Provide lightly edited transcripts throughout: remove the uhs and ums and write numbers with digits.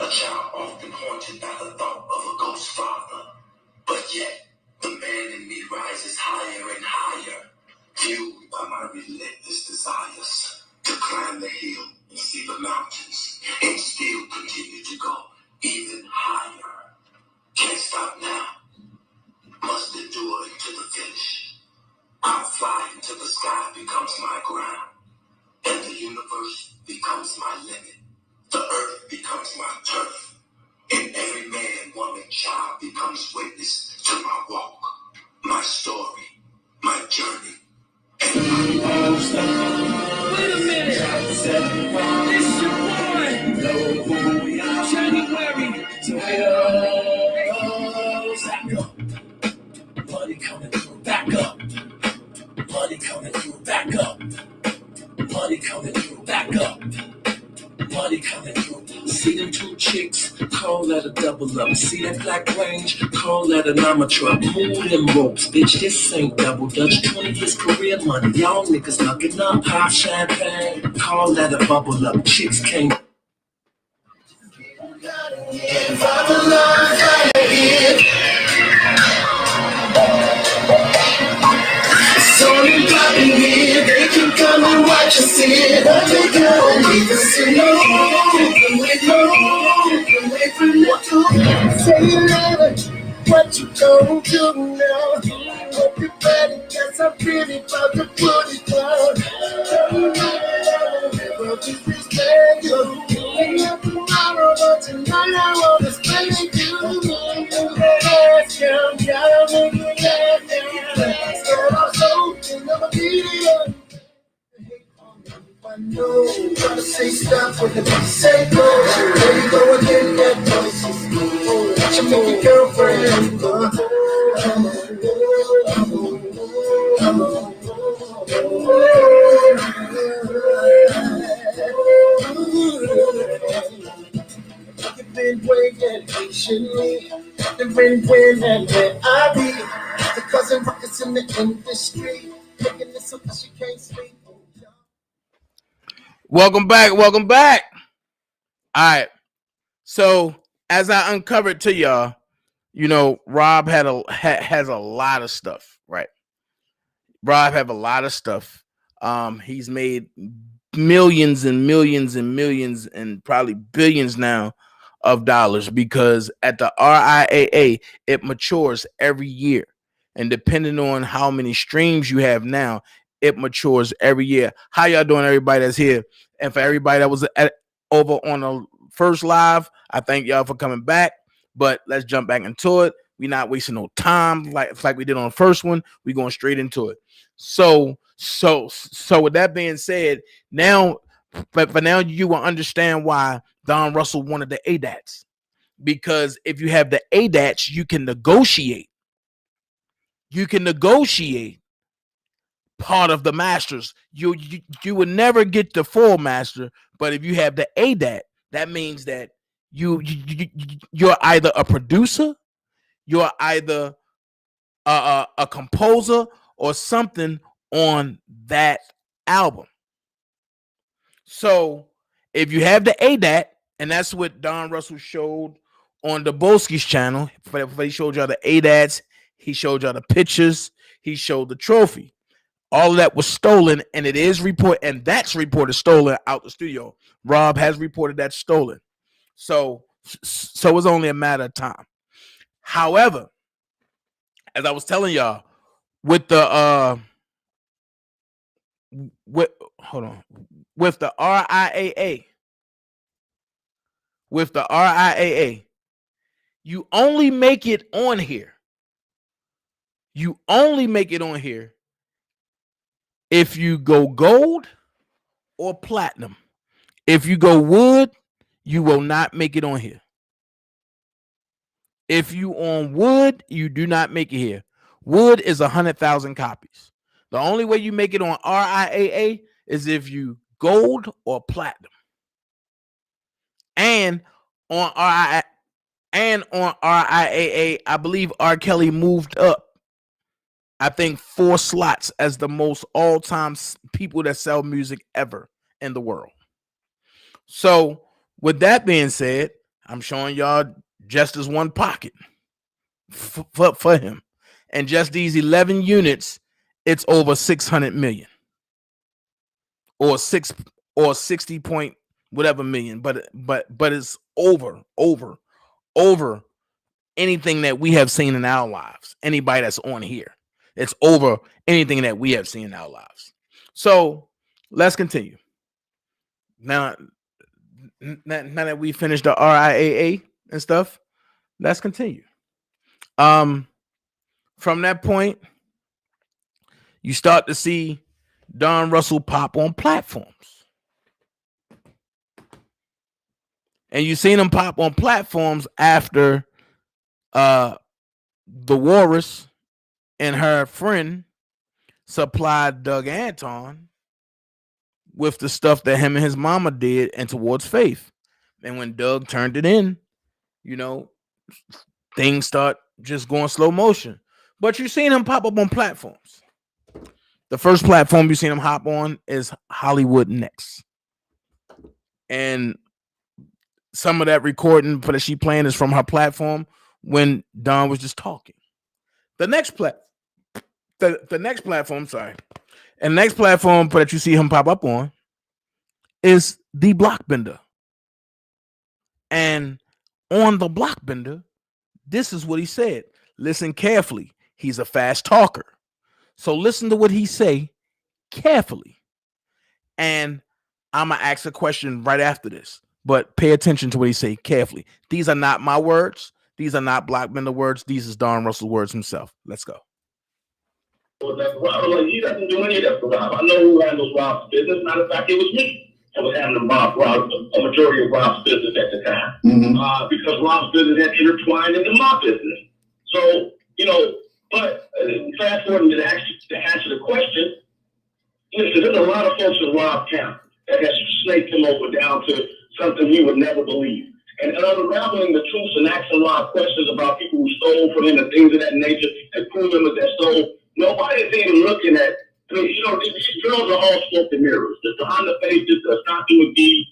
a child often haunted by the thought of a ghost father. But yet, the man in me rises higher and higher, fueled by my relentless desires to climb the hill and see the mountains, and still continue to go even higher. Can't stop now. Must endure into the finish. I'll fly until the sky becomes my ground, and the universe becomes my limit. The earth becomes my turf, and every man, woman, child becomes witness to my walk, my story, my journey, and my life. Wait a minute! It's your boy! January! Money coming through, back up. Money coming through, back up. Money coming through, back up. Money coming through. See them two chicks, call that a double up. See that black range, call that a llama truck. Move them ropes, bitch, this ain't double dutch. 20 years career money, y'all niggas knocking up. Pop champagne, call that a bubble up. Chicks can't. They can come and watch us in. But they don't even see no. Say you never, what you gon' do now? Hope you're ready, cause I'm really about to put it down. Tell you never disrespect you. Ain't no tomorrow, but tonight I wanna spend with you. Let's go, gotta make it last. So I'm so never be the I know, trying to say stop when the say go. There you go again, that voice is cool. Watch you make your girlfriend go. You've been waiting patiently. You've been waiting where I be. The cousin rockets in the industry. Making this so she can't sleep. Welcome back. All right. So as I uncovered to y'all, you know, Rob has a lot of stuff, right? Rob have a lot of stuff. He's made millions and millions and millions and probably billions now of dollars, because at the RIAA, it matures every year. And depending on how many streams you have now, it matures every year. How y'all doing, everybody that's here? And for everybody that was over on the first live, I thank y'all for coming back. But let's jump back into it. We're not wasting no time like we did on the first one. We're going straight into it. So with that being said, now, but for now, you will understand why Don Russell wanted the ADATs. Because if you have the ADATs, you can negotiate. You can negotiate part of the masters. You would never get the full master, but if you have the ADAT, that means that you're either a producer, you're either a composer, or something on that album. So if you have the ADAT, and that's what Don Russell showed on the Boski's channel, he showed y'all the ADATs, he showed y'all the pictures, he showed the trophy. All of that was stolen, and it is reported, and that's reported stolen out the studio. Rob has reported that stolen. So it's only a matter of time. However, as I was telling y'all, with the RIAA, you only make it on here. You only make it on here if you go gold or platinum. If you go wood, you will not make it on here. If you on wood, you do not make it here. Wood is 100,000 copies. The only way you make it on RIAA is if you gold or platinum. And on RIAA, I believe R. Kelly moved up, I think, 4 slots as the most all-time people that sell music ever in the world. So with that being said, I'm showing y'all just as one pocket for him. And just these 11 units, it's over 600 million or 60 point whatever million. But it's over anything that we have seen in our lives. Anybody that's on here, it's over anything that we have seen in our lives. So let's continue. Now that we finished the RIAA and stuff, let's continue. From that point, you start to see Don Russell pop on platforms. And you've seen him pop on platforms after the Walrus and her friend supplied Doug Anton with the stuff that him and his mama did and Towards Faith. And when Doug turned it in, you know, things start just going slow motion. But you've seen him pop up on platforms. The first platform you've seen him hop on is Hollywood Next. And some of that recording that she playing is from her platform when Don was just talking. The next platform that you see him pop up on is the Blockbender. And on the Blockbender, this is what he said. Listen carefully. He's a fast talker. So listen to what he say carefully. And I'm going to ask a question right after this, but pay attention to what he say carefully. These are not my words. These are not Blockbender words. These is Don Russell words himself. Let's go. Well, he doesn't do any of that for Rob. I know who handles Rob's business. Matter of fact, it was me that was handling a majority of Rob's business at the time. Because Rob's business had intertwined into my business. So, you know, but fast forwarding to answer the question, listen, there's a lot of folks in Rob County that has snaked him over down to something you would never believe. And unraveling the truths and asking a lot of questions about people who stole from him and things of that nature and prove them as that stole. Nobody's even looking at, I mean, you know, these girls are all smoke and mirrors. The Honda Pages, the Ashanti McGee,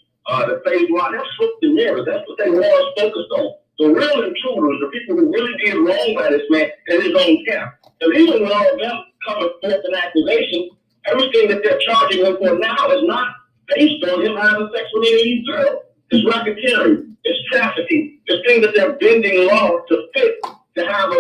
the Phase One, they're smoke and mirrors. That's what they were focused on. The real intruders, the people who really did wrong by this man in his own camp. And even with all of them coming forth in accusation, everything that they're charging him for now is not based on him having sex with any of these girls. It's racketeering. It's trafficking. It's things that they're bending law to fit to have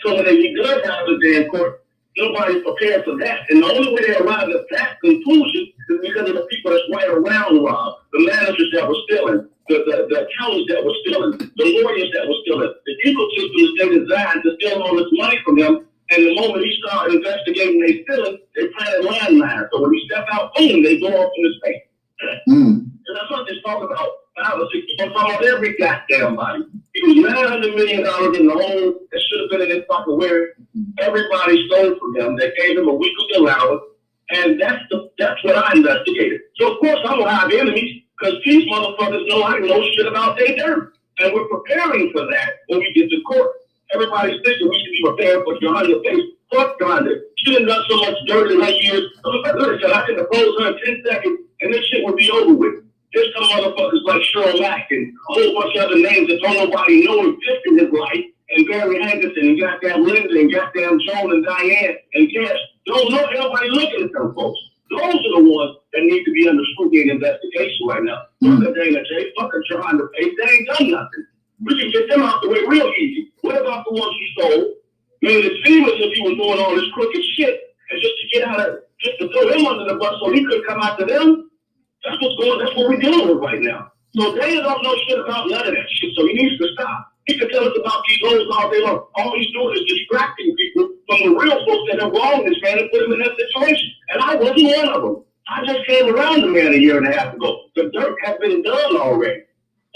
so that he does have a day in court. Nobody's prepared for that. And the only way they arrived at that conclusion is because of the people that's right around Rob, the managers that were stealing, the accountants that were stealing, the lawyers that were stealing, the ecosystem that they designed to steal all this money from them. And the moment he started investigating they stealing, they planted landmines. So when he stepped out, boom, they go off into space. And that's what they're talking about. I'm talking about every goddamn body. It was $900 million in the hole that should have been in his pocket where everybody stole from him. They gave him a weekly allowance, and that's what I investigated. So of course I'm gonna have enemies because these motherfuckers know I know shit about their dirt, and we're preparing for that when we get to court. Everybody's thinking we should be prepared for Johanna face. Fuck Johanna. She done done so much dirt in her years. Listen, I can depose her in 10 seconds, and this shit would be over with. There's some motherfuckers like Cheryl Mack and a whole bunch of other names that don't nobody know exist in his life, and Barry Henderson and goddamn Linda and goddamn Joan and Diane and Cash. Don't know nobody looking at them folks. Those are the ones that need to be under scrutiny and investigation right now. Fucking DanaJay, fucking trying to pay. They ain't done nothing. We can get them out the way real easy. What about the ones you stole? Made it seem as if he was doing all this crooked shit, and just to get out of, just to throw him under the bus so he could come after them. That's what we're dealing with right now. So Dana don't know shit about none of that shit, so he needs to stop. He can tell us about these hoes all day long. All he's doing is distracting people from the real folks that have wronged this man and put him in that situation. And I wasn't one of them. I just came around the man a year and a half ago. The dirt has been done already.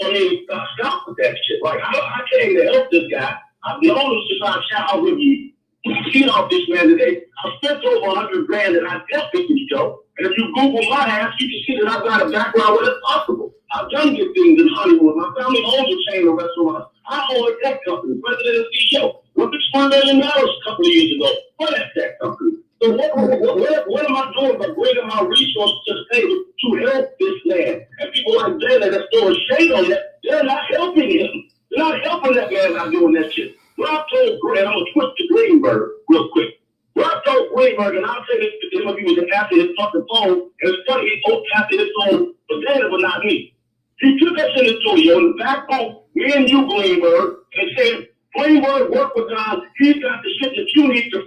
I mean, stop with that shit. Like, I came to help this guy. I've known him since I was child with you. I seen off this man today. I spent over $100,000 and I definitely can show. And if you Google my ass, you can see that I've got a background where it's possible. I've done good things in Hollywood. My family owns a chain of restaurants. I own a tech company, president and CEO. Worked $4 million a couple of years ago for that tech company. So what am I doing by bringing my resources to the table to help this man? And people like Dana that's throwing shade on that, They're not helping him. They're not helping that man by doing that shit. Rob told Green, I'm going to twist to Greenberg real quick. Rob told Greenberg, and I'll say this to him if he was after his fucking phone, and it's funny, he spoke after his phone, but Dana, but not me. He took us in the studio in the back phone, me and you, Greenberg, and said, Greenberg, work with God. He's got the shit that you need to.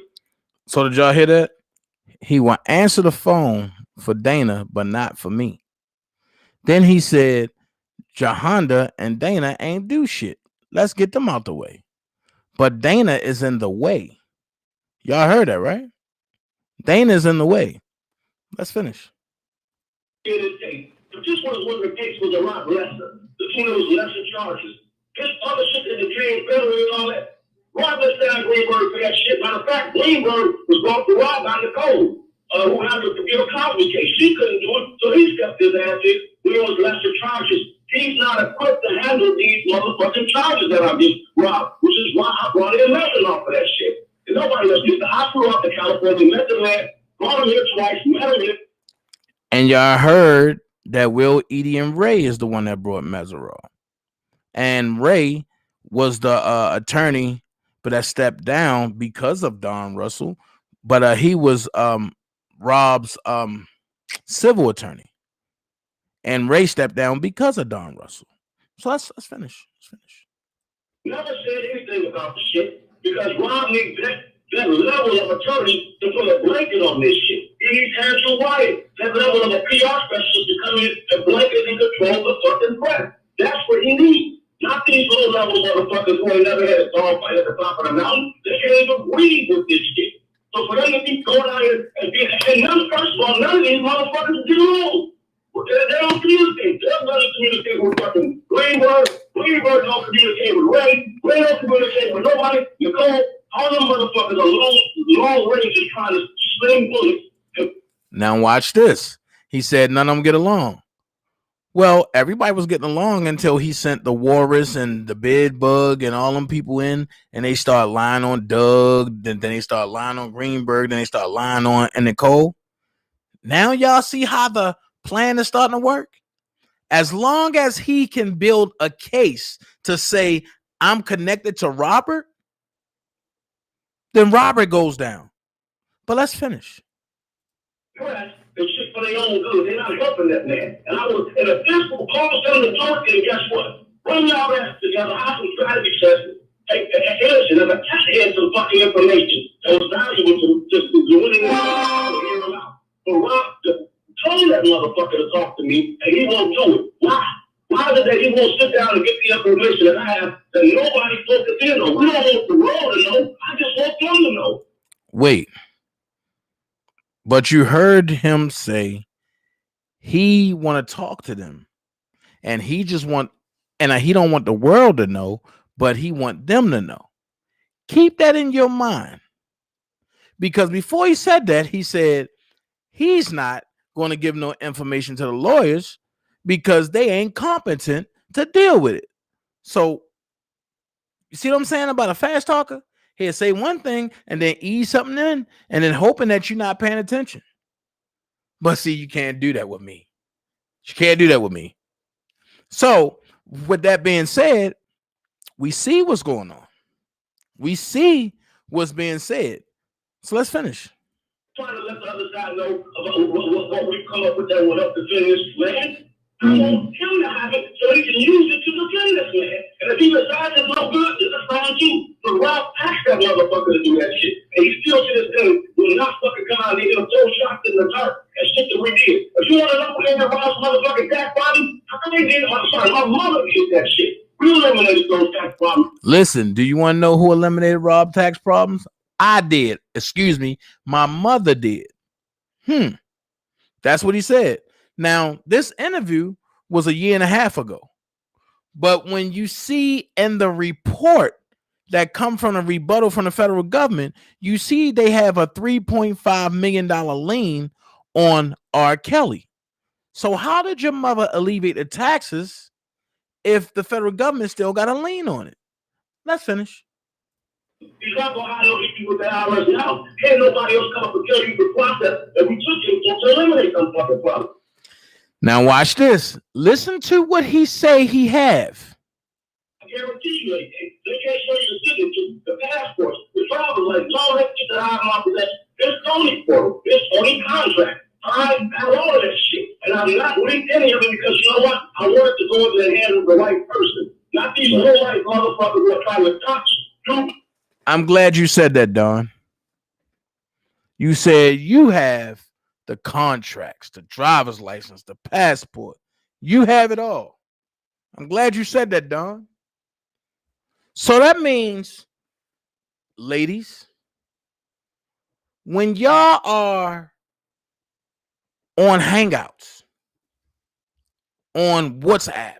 So did y'all hear that? He will answer the phone for Dana, but not for me. Then he said, Jahonda and Dana ain't do shit. Let's get them out the way. But Dana is in the way. Y'all heard that, right? Dana's in the way. Let's finish. If this was one of the cases was a lot lesser, this one was lesser charges. This other shit that became federal and all that. Rob let down Greenberg for that shit. Matter of fact, Greenberg was brought to Rob by Nicole, who had to forgive a Cosby case. She couldn't do it, so he stepped his ass in. We was lesser charges. He's not equipped to handle these motherfucking charges that I just Rob, which is why I brought in Megan off of that shit. And nobody else did. I flew out to California, met the man, brought him here twice, met him here. And y'all heard that Will, Edie, and Ray is the one that brought Mesereau. And Ray was the attorney, but that stepped down because of Don Russell. But he was Rob's civil attorney. And Ray stepped down because of Don Russell. So let's finish. Let's finish. Never said anything about the shit because Rob needs that level of attorney to put a blanket on this shit. He needs Andrew Wyatt, that level of a PR specialist to come in and blanket and control the fucking press. That's what he needs. Not these low level motherfuckers who ain't never had a dog fight at the top of the mountain. They can't even breathe with this shit. So for them to keep going out here and first of all, none of these motherfuckers get along. They don't communicate. They're not communicate with fucking Greenberg. Greenberg don't communicate with Ray. Ray don't communicate with nobody. Nicole, all them motherfuckers are long range just trying to sling bullets. Now watch this. He said none of them get along. Well, everybody was getting along until he sent the Walrus and the Bed Bug and all them people in, and they start lying on Doug. Then they start lying on Greenberg. Then they start lying on Nicole. Now y'all see how the plan is starting to work. As long as he can build a case to say I'm connected to Robert, then Robert goes down. But let's finish. Correct. It's shit for their own good. They're not helping that man. And I was in a physical call them to talk, and guess what? Bring y'all ass together, have some strategy sessions. Hey, listen, if I had some fucking information that was valuable to just doing it and hear them out. But Rob told that motherfucker to talk to me, and he won't do it. Why? Why is it that he won't sit down and get the information that I have that nobody focused in on? We don't want the world to know. I just want them to know. Wait. But you heard him say he want to talk to them, and he just want, and he don't want the world to know, but he want them to know. Keep that in your mind, because before he said that, he said he's not going to give no information to the lawyers because they ain't competent to deal with it. So you see what I'm saying about a fast talker? He'll say one thing and then ease something in and then hoping that you're not paying attention. But see, you can't do that with me. You can't do that with me. So with that being said, we see what's going on. We see what's being said. So let's finish. Trying to let the other side know about what we come up with that one up to finish, man. I want him to have it so he can use it to defend this man. And if he decides it's no good, it's a fine too. But Rob asked that motherfucker to do that shit. And he still to this day will not fucking come out and get him so shocked in the dark and shit that we did. If you want to know who Rob's motherfucking tax problem, how come they did? I'm sorry, my mother did that shit. We eliminated those tax problems. Listen, do you want to know who eliminated Rob tax problems? I did. Excuse me. My mother did. That's what he said. Now, this interview was 1.5 years ago. But when you see in the report that come from a rebuttal from the federal government, you see they have a $3.5 million lien on R. Kelly. So how did your mother alleviate the taxes if the federal government still got a lien on it? Let's finish. He's not going to hire those people with the IRS now. Can't nobody else come up and tell you the process that we took to eliminate some fucking problem. Now watch this. Listen to what he say he have. guarantee you, they can't show you the signature, the passports, the driver's license, all that shit that I have in my possession. It's phony portal. It's phony contract. I have all of that shit. And I'm not linked any of it because you know what? I want it to go into the hands of the right person. Not these low-life motherfuckers who are trying to touch you. I'm glad you said that, Don. You said you have the contracts, the driver's license, the passport. You have it all. I'm glad you said that, Don. So that means, ladies, when y'all are on Hangouts, on WhatsApp,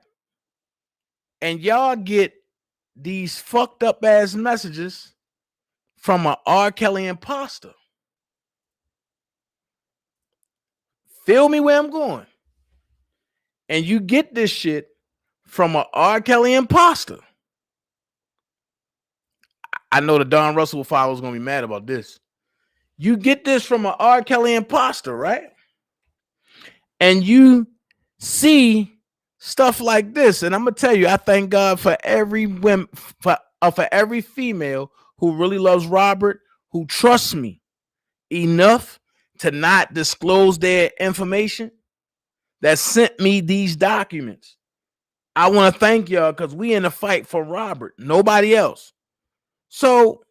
and y'all get these fucked up ass messages from a R. Kelly imposter. Feel me where I'm going. And you get this shit from a R. Kelly imposter. I know the Don Russell followers going to be mad about this. You get this from a R. Kelly imposter, right? And you see stuff like this. And I'm going to tell you, I thank God for every woman, for every female who really loves Robert, who trusts me enough to not disclose their information, that sent me these documents. I want to thank y'all because we in a fight for Robert, nobody else. So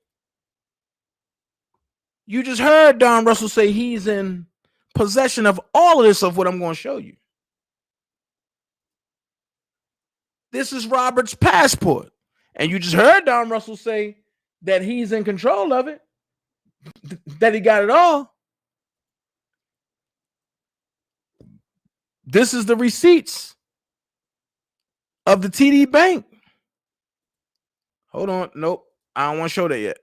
you just heard Don Russell say he's in possession of all of this, of what I'm going to show you. This is Robert's passport. And you just heard Don Russell say that he's in control of it, that he got it all. This is the receipts of the TD Bank. Hold on. Nope. I don't want to show that yet.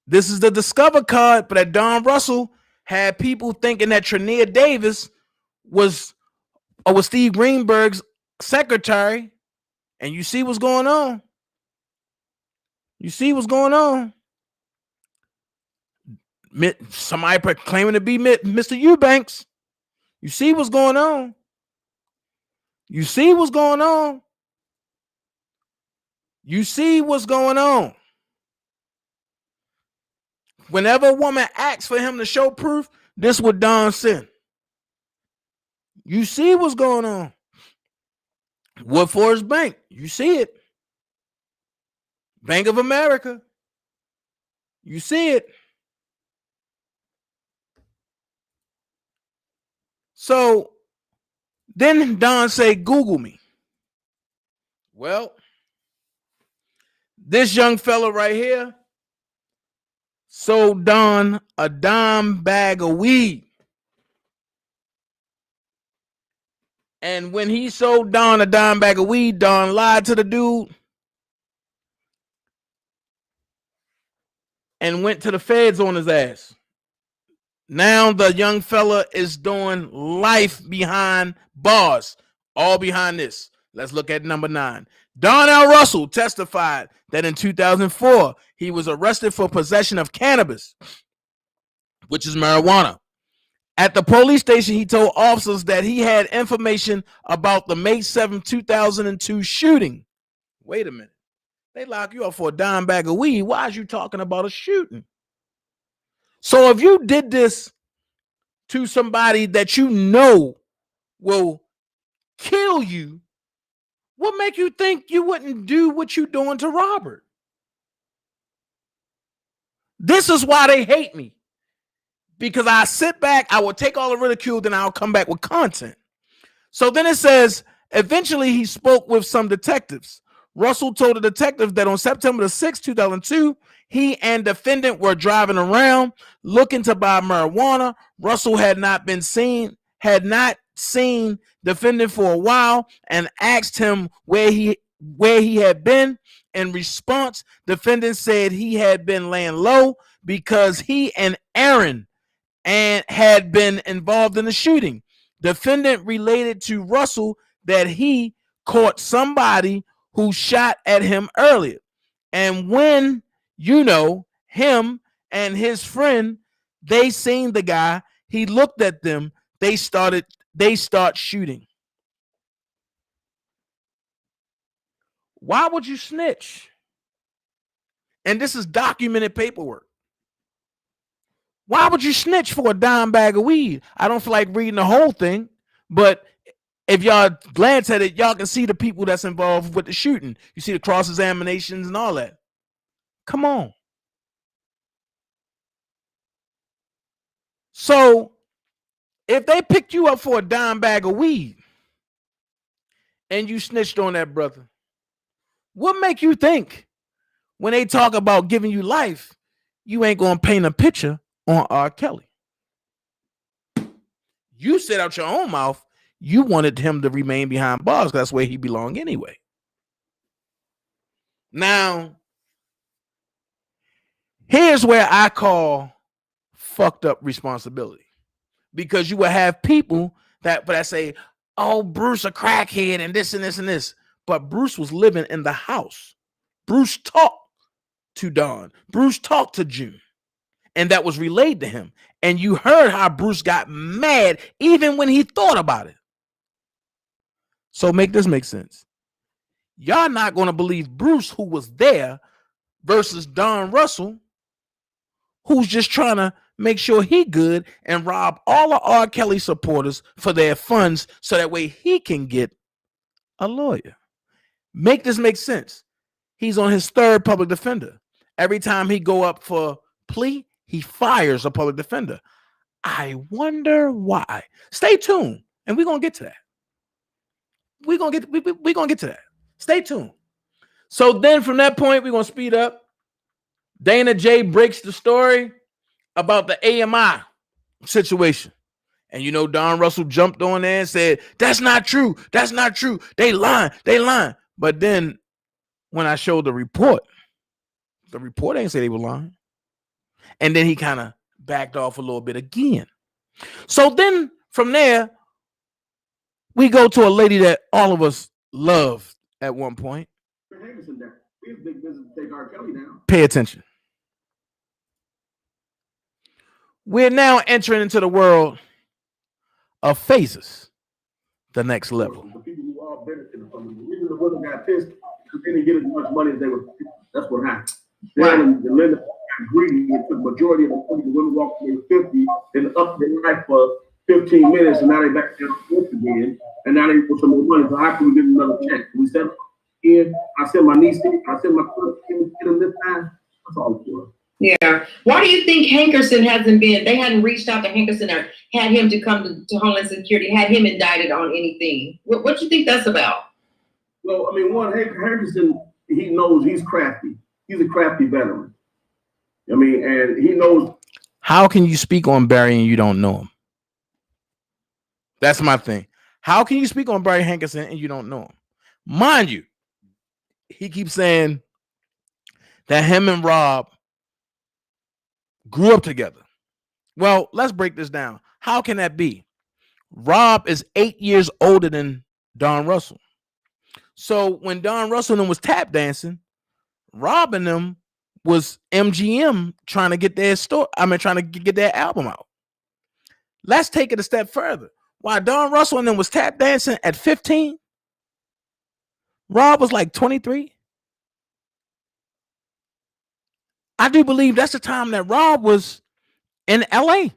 This is the Discover card, but that Don Russell had people thinking that Trania Davis was Steve Greenberg's secretary. And you see what's going on. You see what's going on. Somebody claiming to be Mr. Eubanks. You see what's going on. You see what's going on. You see what's going on. Whenever a woman asks for him to show proof, this is what Don said. You see what's going on. Wood Forest Bank, you see it. Bank of America, you see it. So then Don say, Google me. Well, this young fella right here sold Don a dime bag of weed. And when he sold Don a dime bag of weed, Don lied to the dude and went to the feds on his ass. Now the young fella is doing life behind bars, all behind this. Let's look at number 9. Don L. Russell testified that in 2004, he was arrested for possession of cannabis, which is marijuana. At the police station, he told officers that he had information about the May 7, 2002 shooting. Wait a minute. They lock you up for a dime bag of weed. Why is you talking about a shooting? So if you did this to somebody that you know will kill you, what make you think you wouldn't do what you doing to Robert? This is why they hate me. Because I sit back, I will take all the ridicule, then I'll come back with content. So then it says, eventually he spoke with some detectives. Russell told the detective that on September the 6th, 2002, he and defendant were driving around looking to buy marijuana. Russell had not seen defendant for a while and asked him where he had been. In response, defendant said he had been laying low because he and Aaron had been involved in the shooting. Defendant related to Russell that he caught somebody who shot at him earlier. And when, him and his friend, they seen the guy, he looked at them, they start shooting. Why would you snitch? And this is documented paperwork. Why would you snitch for a dime bag of weed? I don't feel like reading the whole thing, but if y'all glance at it, y'all can see the people that's involved with the shooting. You see the cross-examinations and all that. Come on. So if they picked you up for a dime bag of weed and you snitched on that brother, what make you think when they talk about giving you life, you ain't gonna paint a picture on R. Kelly? You said out your own mouth you wanted him to remain behind bars because that's where he belonged anyway. Now, here's where I call fucked up responsibility, because you will have people that say, oh, Bruce a crackhead and this and this and this, but Bruce was living in the house. Bruce talked to Don. Bruce talked to June, and that was relayed to him. And you heard how Bruce got mad even when he thought about it. So make this make sense. Y'all not going to believe Bruce, who was there, versus Don Russell, who's just trying to make sure he good and rob all of R. Kelly supporters for their funds so that way he can get a lawyer. Make this make sense. He's on his third public defender. Every time he go up for plea, he fires a public defender. I wonder why. Stay tuned, and we're going to get to that. We're going to get to that. Stay tuned. So then from that point, we're going to speed up. DanaJay breaks the story about the AMI situation. And you know, Don Russell jumped on there and said, that's not true. That's not true. They lying. They lying. But then when I showed the report ain't say they were lying. And then he kind of backed off a little bit again. So then from there, we go to a lady that all of us loved at one point. Pay attention. We're now entering into the world of phases, the next level. The people who all benefited from it. Even the women got pissed because they didn't get as much money as they were. That's what happened. Then the lender got greedy and took the majority of the money. The women walked away 50 and up their life for 15 minutes, and now they back to the again, and now they put some more money. So how can we get another check? We said, I sent my niece, I sent my cousin, get them this time. That's all it's for. Yeah. Why do you think Hankerson they hadn't reached out to Hankerson or had him to come to Homeland Security, had him indicted on anything? What do you think that's about? Well, I mean, one, Hankerson, he knows he's crafty. He's a crafty veteran. I mean, and he knows. How can you speak on Barry and you don't know him? That's my thing. How can you speak on Barry Hankerson and you don't know him? Mind you, he keeps saying that him and Rob grew up together. Well, let's break this down. How can that be? Rob is 8 years older than Don Russell. So when Don Russell and them was tap dancing, Rob and them was MGM trying to get their trying to get their album out. Let's take it a step further. While Don Russell and them was tap dancing at 15, Rob was like 23. I do believe that's the time that Rob was in LA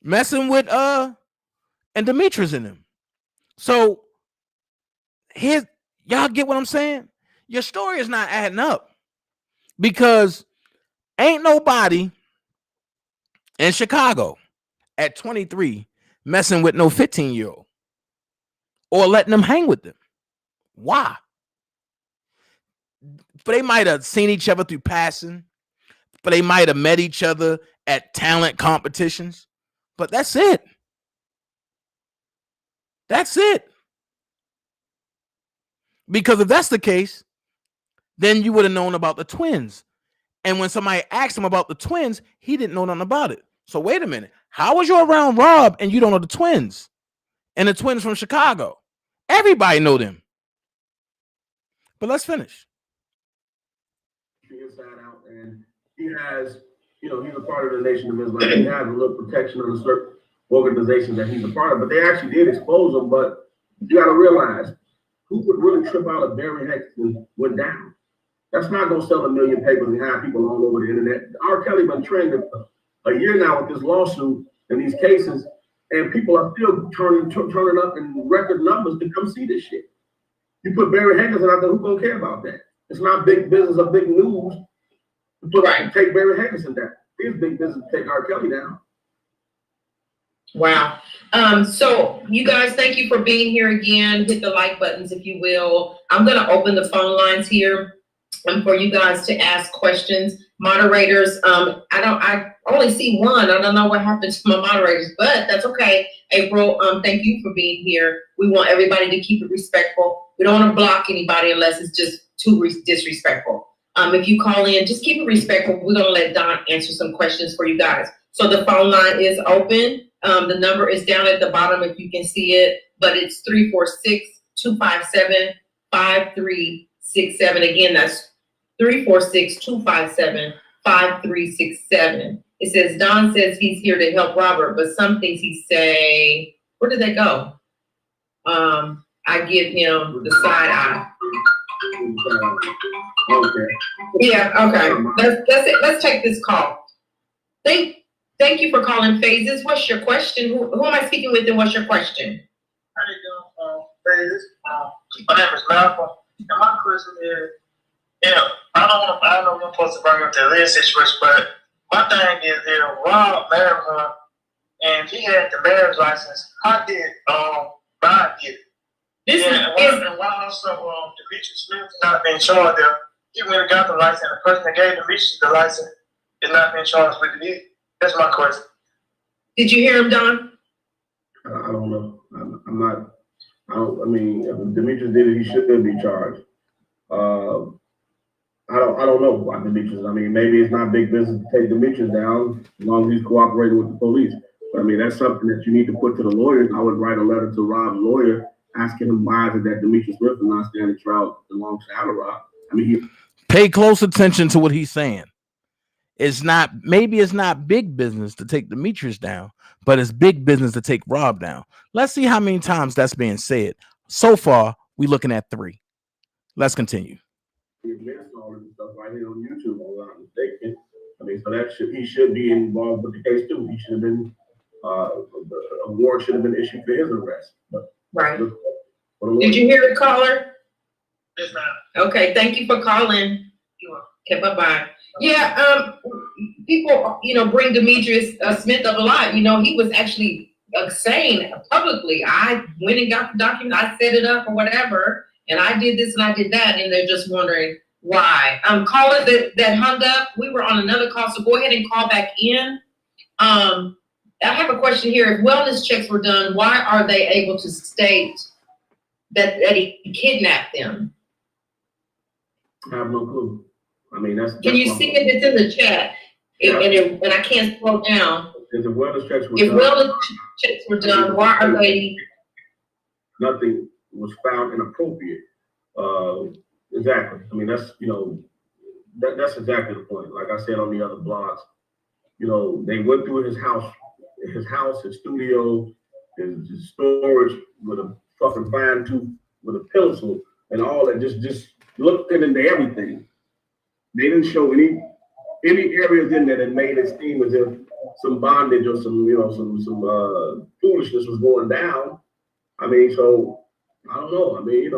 messing with and Demetrius in him. So here, y'all get what I'm saying? Your story is not adding up, because ain't nobody in Chicago at 23 messing with no 15-year-old or letting them hang with them. Why? But they might have seen each other through passing, but they might have met each other at talent competitions. But that's it. That's it. Because if that's the case, then you would have known about the twins. And when somebody asked him about the twins, he didn't know nothing about it. So wait a minute. How was you around Rob and you don't know the twins? And the twins from Chicago. Everybody know them. But let's finish. Inside out, and he has, he's a part of the Nation of Islam. He has a little protection under certain organizations that he's a part of, but they actually did expose him. But you got to realize, who would really trip out if Barry Hexton went down? That's not going to sell 1 million papers and have people all over the internet. R. Kelly been trained a year now with this lawsuit and these cases, and people are still turning up in record numbers to come see this shit. You put Barry Hankerson out there, who's going to care about that? It's not big business or big news to take Barry Hankerson down. It's big business to take R. Kelly down. Wow. So you guys, thank you for being here again. Hit the like buttons if you will. I'm going to open the phone lines here for you guys to ask questions. Moderators, I only see one. I don't know what happened to my moderators, but that's okay. April, thank you for being here. We want everybody to keep it respectful. We don't want to block anybody unless it's just too disrespectful. If you call in, just keep it respectful. We're going to let Don answer some questions for you guys. So the phone line is open. The number is down at the bottom if you can see it, but it's 346-257-5367. Again, that's 346-257-5367. It says, Don says he's here to help Robert, but some things he say, where did they go? I give him the side eye. Okay. Yeah, okay. That's it. Let's take this call. Thank you for calling Phases. What's your question? Who am I speaking with and what's your question? How you doing, Phases? My name is Malcolm. And my question is, I know you're supposed to bring up the Liz situation, but my thing is Rob married her and he had the marriage license. How did Brian get it? And why also Demetrius Smith is not being charged there? He went and got the license, and the person that gave Demetrius the license is not being charged with it. That's my question. Did you hear him, Don? I don't know. I mean, if Demetrius did it, he should be charged. I don't know about Demetrius. I mean, maybe it's not big business to take Demetrius down as long as he's cooperating with the police. But I mean, that's something that you need to put to the lawyers. I would write a letter to Rob's lawyer asking him why is it that Demetrius Smith is not standing trial alongside of Rob. I mean, pay close attention to what he's saying. Maybe it's not big business to take Demetrius down, but it's big business to take Rob down. Let's see how many times that's being said. So far, we're looking at 3. Let's continue. He admits all this stuff right here on YouTube, if I'm not mistaken. I mean, so he should be involved with the case too. He should have been a warrant should have been issued for his arrest. But right. Did you hear the caller? Yes, ma'am. Okay, thank you for calling. Okay, bye-bye. Yeah, people, bring Demetrius Smith up a lot. He was actually saying publicly, I went and got the document, I set it up or whatever, and I did this and I did that, and they're just wondering why. Caller that hung up, we were on another call, so go ahead and call back in. I have a question here. If wellness checks were done, why are they able to state that he kidnapped them? I have no clue. I mean, that's Can you see it? It's in the chat, and I can't scroll down. If wellness checks were done, why are they? Nothing was found inappropriate. Exactly. I mean, that's that's exactly the point. Like I said on the other blogs, they went through his house, his studio, his storage with a fucking fine tooth, with a pencil and all that. Just looked into everything. They didn't show any areas in there that made it seem as if some bondage or some foolishness was going down. I mean, so I don't know. I mean,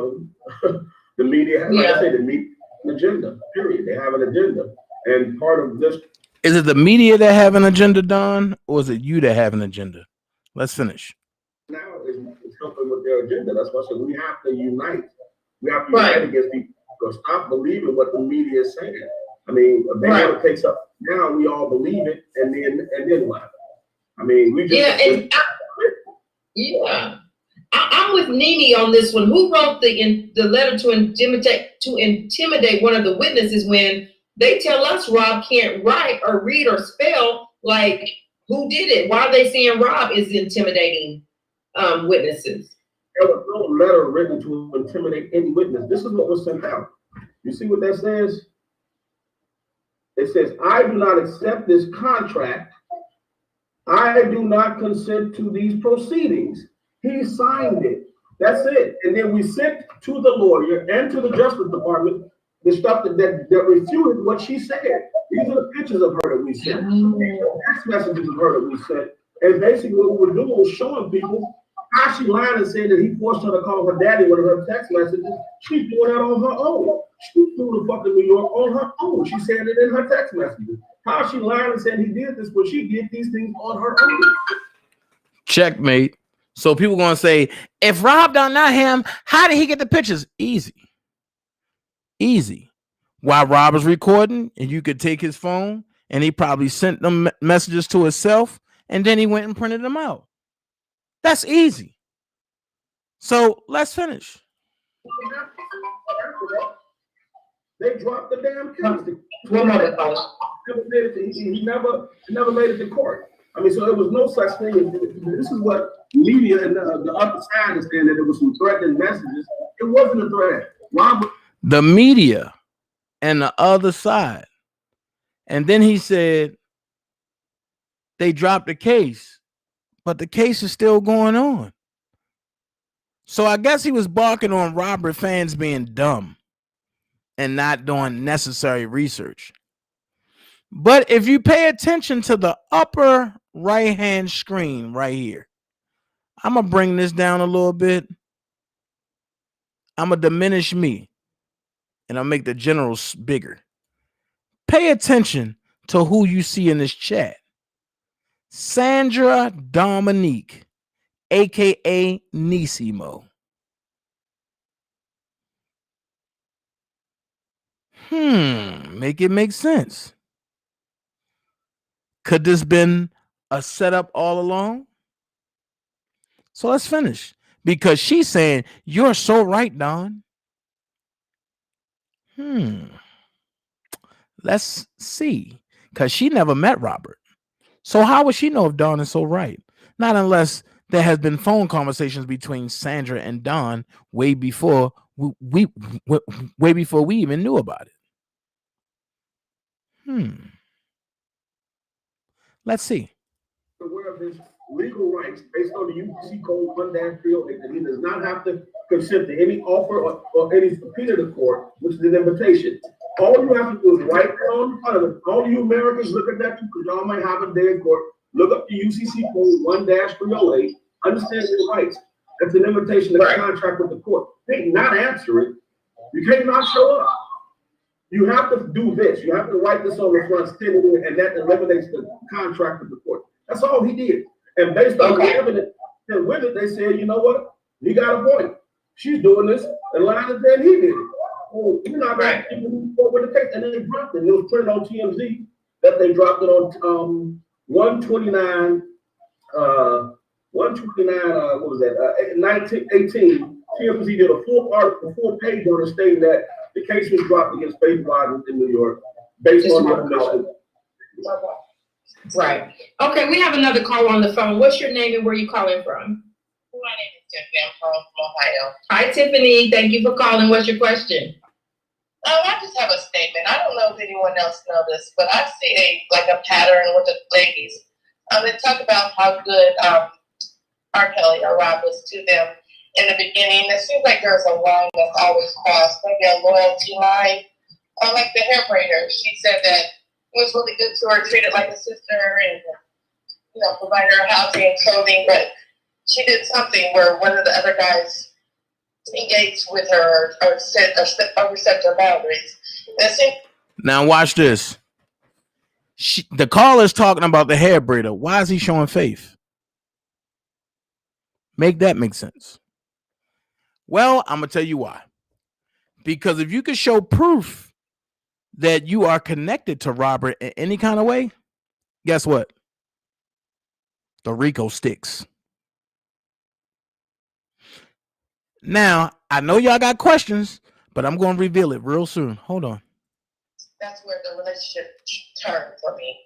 the media, like I said, the media has an agenda. Period. They have an agenda, and part of this. Is it the media that have an agenda, Don, or is it you that have an agenda? Let's finish. Now it's something with their agenda. That's why I said we have to unite. We have to unite against people. So stop believing what the media is saying. I mean, they want to take something now, we all believe it, and then what? I mean, we just I'm with Nene on this one. Who wrote the letter to intimidate one of the witnesses when they tell us Rob can't write or read or spell? Like, who did it? Why are they saying Rob is intimidating witnesses? There was no letter written to intimidate any witness. This is what was sent out. You see what that says? It says, I do not accept this contract. I do not consent to these proceedings. He signed it. That's it. And then we sent to the lawyer and to the Justice Department the stuff that refuted what she said. These are the pictures of her that we sent. Text messages of her that we sent. And basically what we were doing was showing people how she lied and said that he forced her to call her daddy with her text messages. She's doing that on her own. She flew to fucking New York on her own. She said it in her text messages. How she lied and said he did this, but she did these things on her own. Checkmate. So people gonna say, if Rob don't know him, how did he get the pictures? Easy. While Rob was recording, and you could take his phone, and he probably sent them messages to himself, and then he went and printed them out. That's easy. So let's finish. They dropped the damn case. He never made it to court. I mean, so there was no such thing as this is what media and the other side is saying, that there was some threatening messages. It wasn't a threat. The media and the other side. And then he said they dropped the case, but the case is still going on. So I guess he was barking on Robert fans being dumb and not doing necessary research. But if you pay attention to the upper right-hand screen right here, I'm going to bring this down a little bit. I'm going to diminish me, and I'll make the generals bigger. Pay attention to who you see in this chat. Sandra Dominique, a.k.a. Nisimo. Make it make sense. Could this been a setup all along? So let's finish. Because she's saying, you're so right, Don. Let's see. Because she never met Robert. So how would she know if Don is so right? Not unless there has been phone conversations between Sandra and Don way before we even knew about it. Let's see. Aware of his legal rights based on the UCC code 1-308, that he does not have to consent to any offer or any subpoena to court, which is an invitation. All you have to do is write down in front of it. All you Americans, look at that too, because y'all might have a day in court. Look up the UCC code 1-308. Understand your rights. That's an invitation to contract with the court. You can't not answer it. You can't not show up. You have to do this. You have to write this on the front, send it in, and that eliminates the contract with the court. That's all he did. And based on the evidence and with it, they said, you know what? He got a point. She's doing this, and lying and saying he did it. Oh, you're not going to move forward with the case. And then they dropped it. It was printed on TMZ that they dropped it on 129, what was that? 1918. TMZ did a full article, a full page on it stating that the case was dropped against Faith Wadden in New York based on the information. Right. Okay, we have another call on the phone. What's your name and where are you calling from? My name is Tiffany. I'm calling from Ohio. Hi, Tiffany. Thank you for calling. What's your question? I just have a statement. I don't know if anyone else knows this, but I see a pattern with the ladies. They talk about how good R. Kelly or Rob was to them in the beginning. It seems like there's a line that's always crossed, maybe a loyalty line. Like the hair braider, she said that it was really good to her, treated like a sister, and provided her housing and clothing. But she did something where one of the other guys engaged with her or overstepped her boundaries. Now watch this. The caller's talking about the hair braider. Why is he showing faith? Make that make sense. Well, I'm going to tell you why. Because if you could show proof that you are connected to Robert in any kind of way, guess what? The RICO sticks. Now, I know y'all got questions, but I'm going to reveal it real soon. Hold on. That's where the relationship turned for me.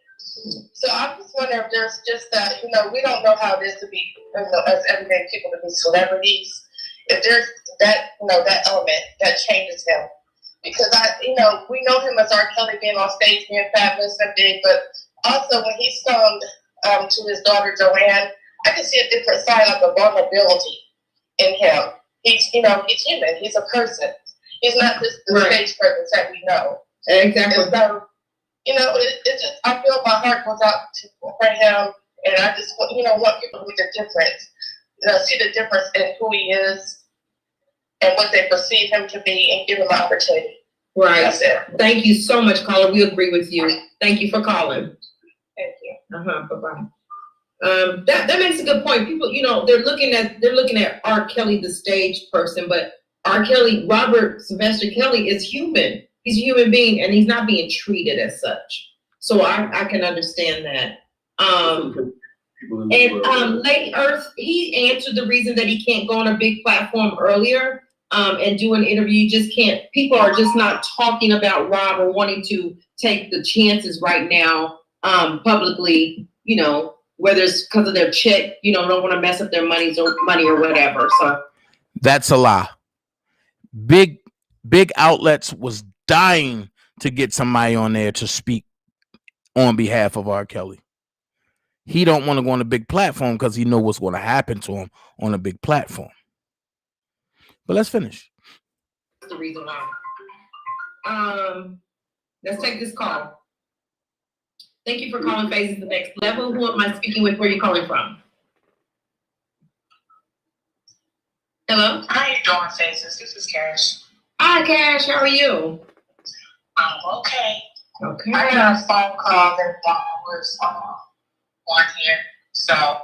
So I'm just wondering if there's just that, we don't know how it is to be, as everyday people, to be celebrities. If there's that, that element that changes him. Because we know him as R. Kelly being on stage, being fabulous and big, but also when he sung to his daughter Joanne, I can see a different side of the vulnerability in him. he's human. He's a person. He's not just the stage presence that we know. Exactly. And so, it just, I feel my heart goes out for him, and I just want people to see the difference, see the difference in who he is and what they perceive him to be, and give him an opportunity. Right. That's it. Thank you so much, caller. We agree with you. Thank you for calling. Thank you. Bye-bye. That makes a good point. People, they're looking at R. Kelly, the stage person, but R. Kelly, Robert Sylvester Kelly, is human. He's a human being, and he's not being treated as such. So I can understand that. Lady Earth, he answered the reason that he can't go on a big platform earlier and do an interview. You just can't. People are just not talking about Rob or wanting to take the chances right now publicly. Whether it's because of their check, don't want to mess up their money or whatever. So that's a lie. Big outlets was dying to get somebody on there to speak on behalf of R. Kelly. He don't want to go on a big platform because he know what's going to happen to him on a big platform. But let's finish. That's the reason why. Let's take this call. Thank you for calling Phases the Next Level. Who am I speaking with? Where are you calling from? Hello? How you doing, Phases? This is Cash. Hi, Cash. How are you? I'm okay. Okay. I got a phone call that was on here, so.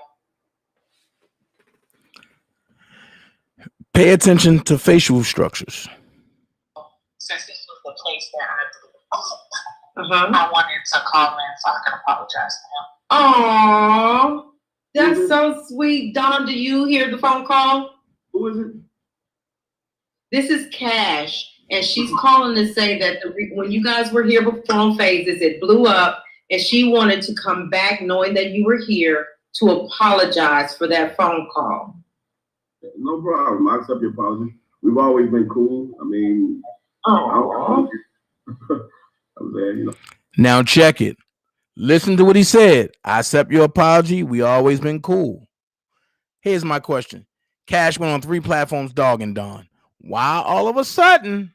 Pay attention to facial structures. Since this was the place that I wanted to call in so I can apologize to him. Aww, that's so sweet. Don, do you hear the phone call? Who is it? This is Cash, and she's calling to say that when you guys were here before on Phases, it blew up, and she wanted to come back knowing that you were here to apologize for that phone call. No problem. I accept your apology. We've always been cool. I mean, I'm there, Now check it. Listen to what he said. I accept your apology. We always been cool. Here's my question. Cash went on 3 platforms dogging Don. Why all of a sudden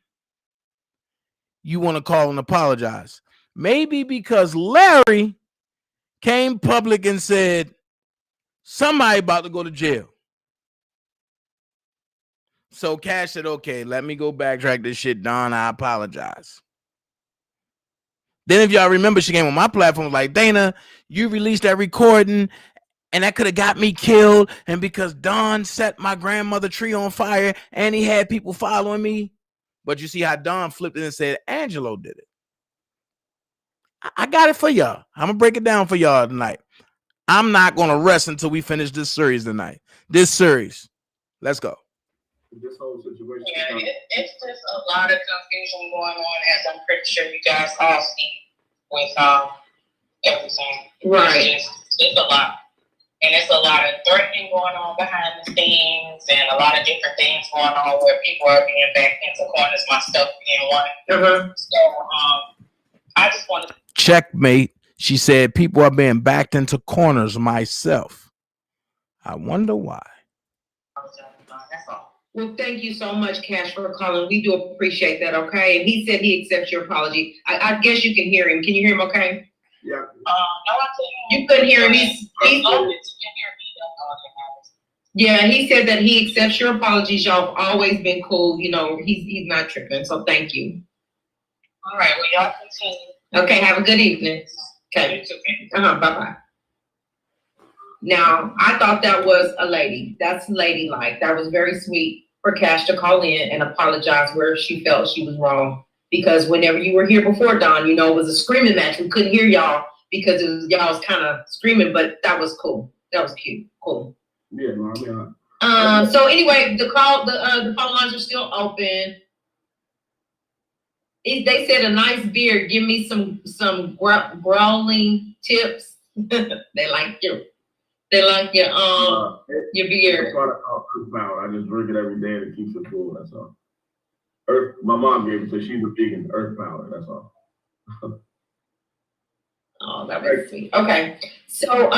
you want to call and apologize? Maybe because Larry came public and said somebody about to go to jail. So Cash said, okay, let me go backtrack this shit, Don. I apologize. Then if y'all remember, she came on my platform like, Dana, you released that recording and that could have got me killed. And because Don set my grandmother tree on fire and he had people following me. But you see how Don flipped it and said, Angelo did it. I got it for y'all. I'm going to break it down for y'all tonight. I'm not going to rest until we finish this series tonight. This series. Let's go. This whole situation. Yeah, it's just a lot of confusion going on, as I'm pretty sure you guys all see with everything. Right. It's a lot. And it's a lot of threatening going on behind the scenes and a lot of different things going on where people are being backed into corners, myself being one. So I just want to checkmate. She said people are being backed into corners, myself. I wonder why. That's all. Well, thank you so much, Cash, for calling. We do appreciate that, okay? And he said he accepts your apology. I guess you can hear him. Can you hear him okay? Yeah. No, I couldn't. You couldn't hear him. As long as you can hear me, that's all that matters. Yeah, he said that he accepts your apologies. Y'all have always been cool. He's not tripping, so thank you. All right, well, y'all continue. Okay, have a good evening. Okay. Bye-bye. Now, I thought that was a lady. That's ladylike. That was very sweet for Cash to call in and apologize where she felt she was wrong. Because whenever you were here before, Don, it was a screaming match. We couldn't hear y'all because y'all was kind of screaming, but that was cool. That was cute. Cool. Yeah, no, I mean, so anyway, the phone lines are still open. They said a nice beer. Give me some growling tips. They like your beer. I just drink it every day and it keeps it cool. That's all. My mom gave it to. She's a vegan. Earth Power. That's all. Oh, that was sweet. Okay. So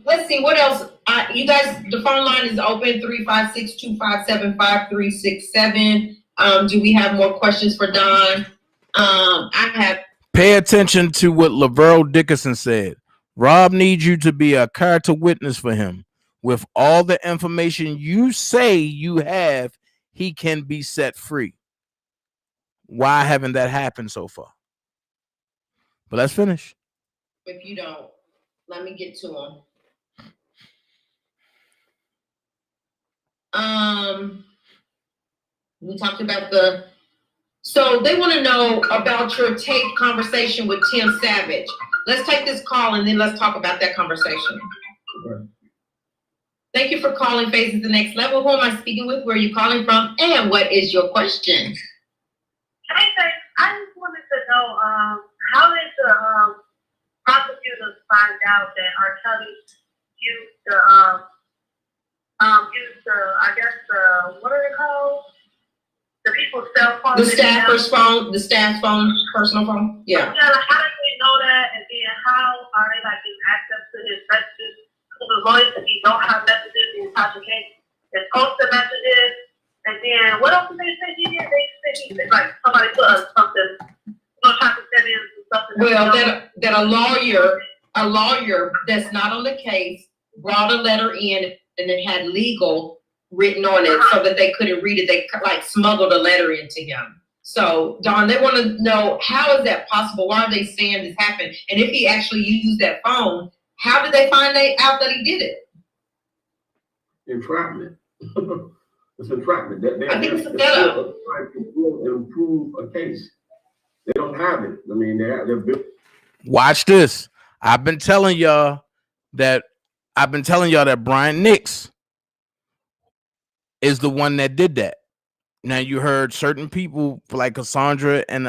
let's see what else. You guys, the phone line is open 356-257-5367. Do we have more questions for Don? I have. Pay attention to what Laverne Dickinson said. Rob needs you to be a character witness for him. With all the information you say you have, he can be set free. Why haven't that happened so far? But let's finish. If you don't, let me get to him. We talked about so they want to know about your taped conversation with Tim Savage. Let's take this call and then let's talk about that conversation. Okay. Thank you for calling Phases the Next Level. Who am I speaking with? Where are you calling from? And what is your question? Hey, I just wanted to know, how did the prosecutors find out that R. Kelly used the, what are they called? The people's cell phone. The staff's phone, personal phone. Yeah. Yeah, like how did they know that? And then how are they like getting access to his messages? Because the lawyers, if he don't have messages, the entire case is posted messages. And then what else did they say he did? They said he did like somebody put something, trying to send in something. Well, that a lawyer that's not on the case brought a letter in and it had legal written on it so that they couldn't read it. They like smuggled a letter into him. So Don, they want to know, how is that possible? Why are they saying this happened? And if he actually used that phone, how did they find out that he did it? Entrapment. It's entrapment. I think it's a setup. Trying to improve a case. They don't have it. I mean, they're built. Watch this. I've been telling y'all that Brian Nix is the one that did that. Now you heard certain people like Cassandra and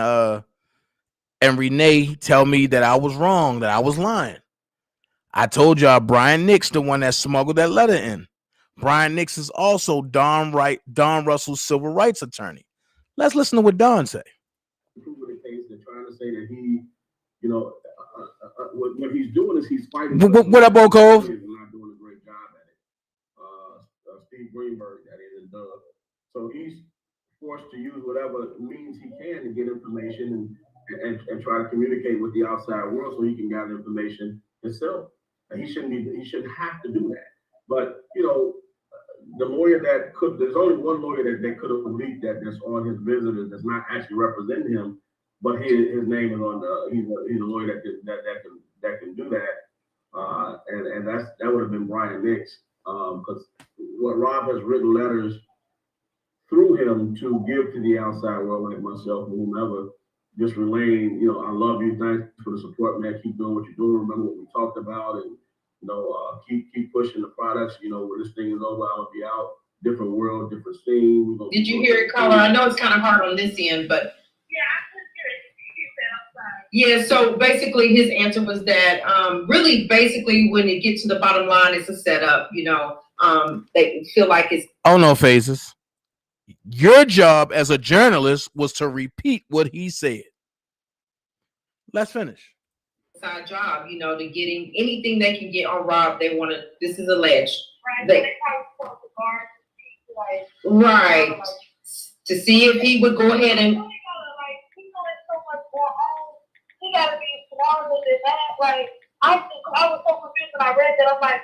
Renee tell me that I was wrong, that I was lying. I told y'all Brian Nix, the one that smuggled that letter in. Brian Nix is also Don Russell's civil rights attorney. Let's listen to what Don say. The case, they're trying to say that he, what he's doing is he's fighting. What up, Bo Cove? He's not doing a great job at it. Steve Greenberg, that is, Doug. So he's forced to use whatever means he can to get information and try to communicate with the outside world so he can gather information himself. And he shouldn't have to do that. But the lawyer there's only one lawyer that could have leaked that's on his visitors that's not actually representing him, but his name is on he's a lawyer that can do that. And that would have been Brian Nix. Because what Rob has written letters through him to give to the outside world, like myself or whomever, just relaying, I love you, thanks for the support, man. Keep doing what you're doing. Remember what we talked about, and keep pushing the products. When this thing is over, I'll be out. Different world, different scene. Did you hear it, caller? I know it's kind of hard on this end, but yeah, I couldn't hear it. Yeah, so basically his answer was that really basically when it gets to the bottom line, it's a setup, they feel like it's. Oh no, Phases. Your job as a journalist was to repeat what he said. Let's finish. Side job, to getting anything they can get on Rob, they want to, this is alleged. Right. To see if he would go ahead and. He gotta be smarter than that. Like, I was so confused when I read that. I'm like,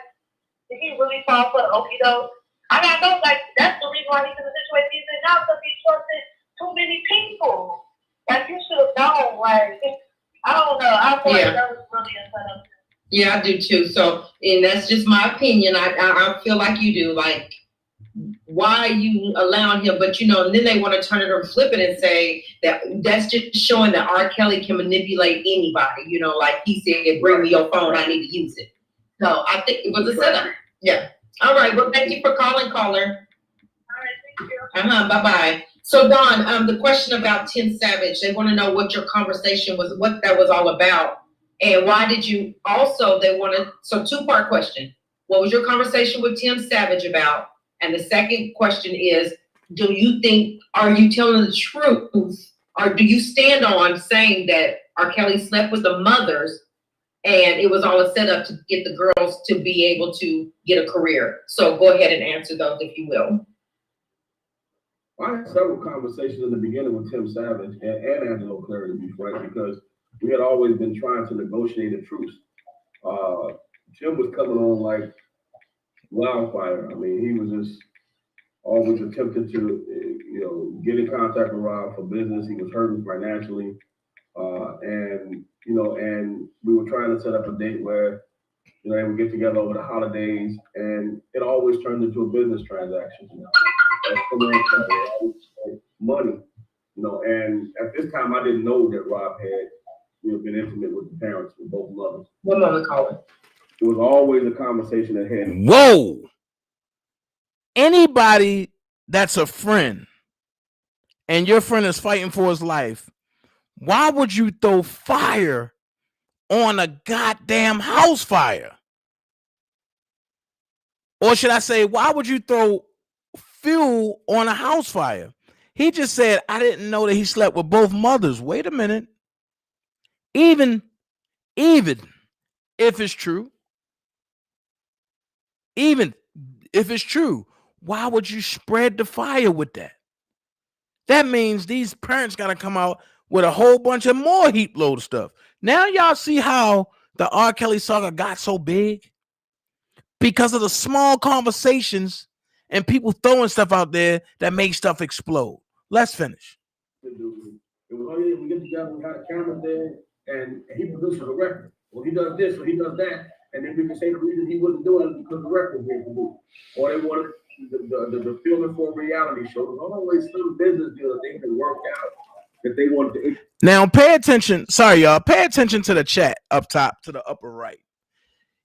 did he really fall for the okie doke? I gotta know, like, that's the reason why he's in the situation he's in now, because he's trusting too many people. Like, you should have known. Like, I don't know. I feel like that was really a setup. Yeah, I do too. So, and that's just my opinion. I feel like you do. Like, why are you allowing him? But and then they want to turn it or flip it and say that that's just showing that R. Kelly can manipulate anybody. Like he said, bring me your phone, I need to use it. So I think it was a setup. Yeah. All right. Well, thank you for calling, caller. All right, thank you. Bye-bye. So Don, the question about Tim Savage, they want to know what your conversation was, what that was all about. And why did you also, so two-part question. What was your conversation with Tim Savage about? And the second question is, are you telling the truth, or do you stand on saying that R. Kelly slept with the mothers And it was all a setup to get the girls to be able to get a career. So go ahead and answer those if you will. I had several conversations in the beginning with Tim Savage and Angelo Clary, to be frank, because we had always been trying to negotiate a truce. Tim was coming on like wildfire. I mean, he was just always attempting to, get in contact with Rob for business. He was hurting financially. And we were trying to set up a date where, they would get together over the holidays, and it always turned into a business transaction. Money, and at this time I didn't know that Rob had, been intimate with the parents of both mothers. What mother called it? It was always a conversation at hand. Whoa! Anybody that's a friend and your friend is fighting for his life, why would you throw fire on a goddamn house fire? Or should I say, why would you throw fuel on a house fire? He just said, I didn't know that he slept with both mothers. Wait a minute. Even if it's true, why would you spread the fire with that? That means these parents got to come out with a whole bunch of more heap load of stuff. Now y'all see how the R. Kelly saga got so big? Because of the small conversations and people throwing stuff out there that make stuff explode. Let's finish. It was only we get together, we had a camera there, and he produces a record. Well, he does this or he does that, and then we can say the reason he wasn't doing it because the record was being produced. Or they wanted the filming for a reality show. There's always some business deal that they can work out that they wanted to. Now pay attention. Sorry, y'all. Pay attention to the chat up top to the upper right.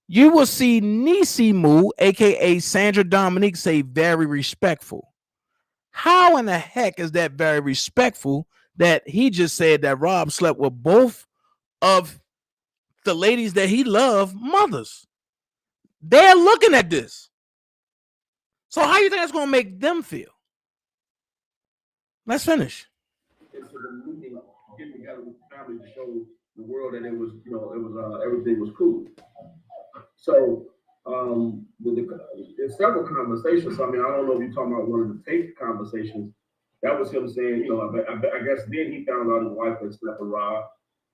You will see Nisi Moo, aka Sandra Dominique, say very respectful. How in the heck is that very respectful that he just said that Rob slept with both of the ladies that he loved mothers? They're looking at this. So how do you think that's going to make them feel? Let's finish. It's a meeting, getting together with the family to show the world that it was, everything was cool. So there's several conversations. I mean, I don't know if you're talking about one of the tape conversations. That was him saying, I guess then he found out his wife had slept with Rob,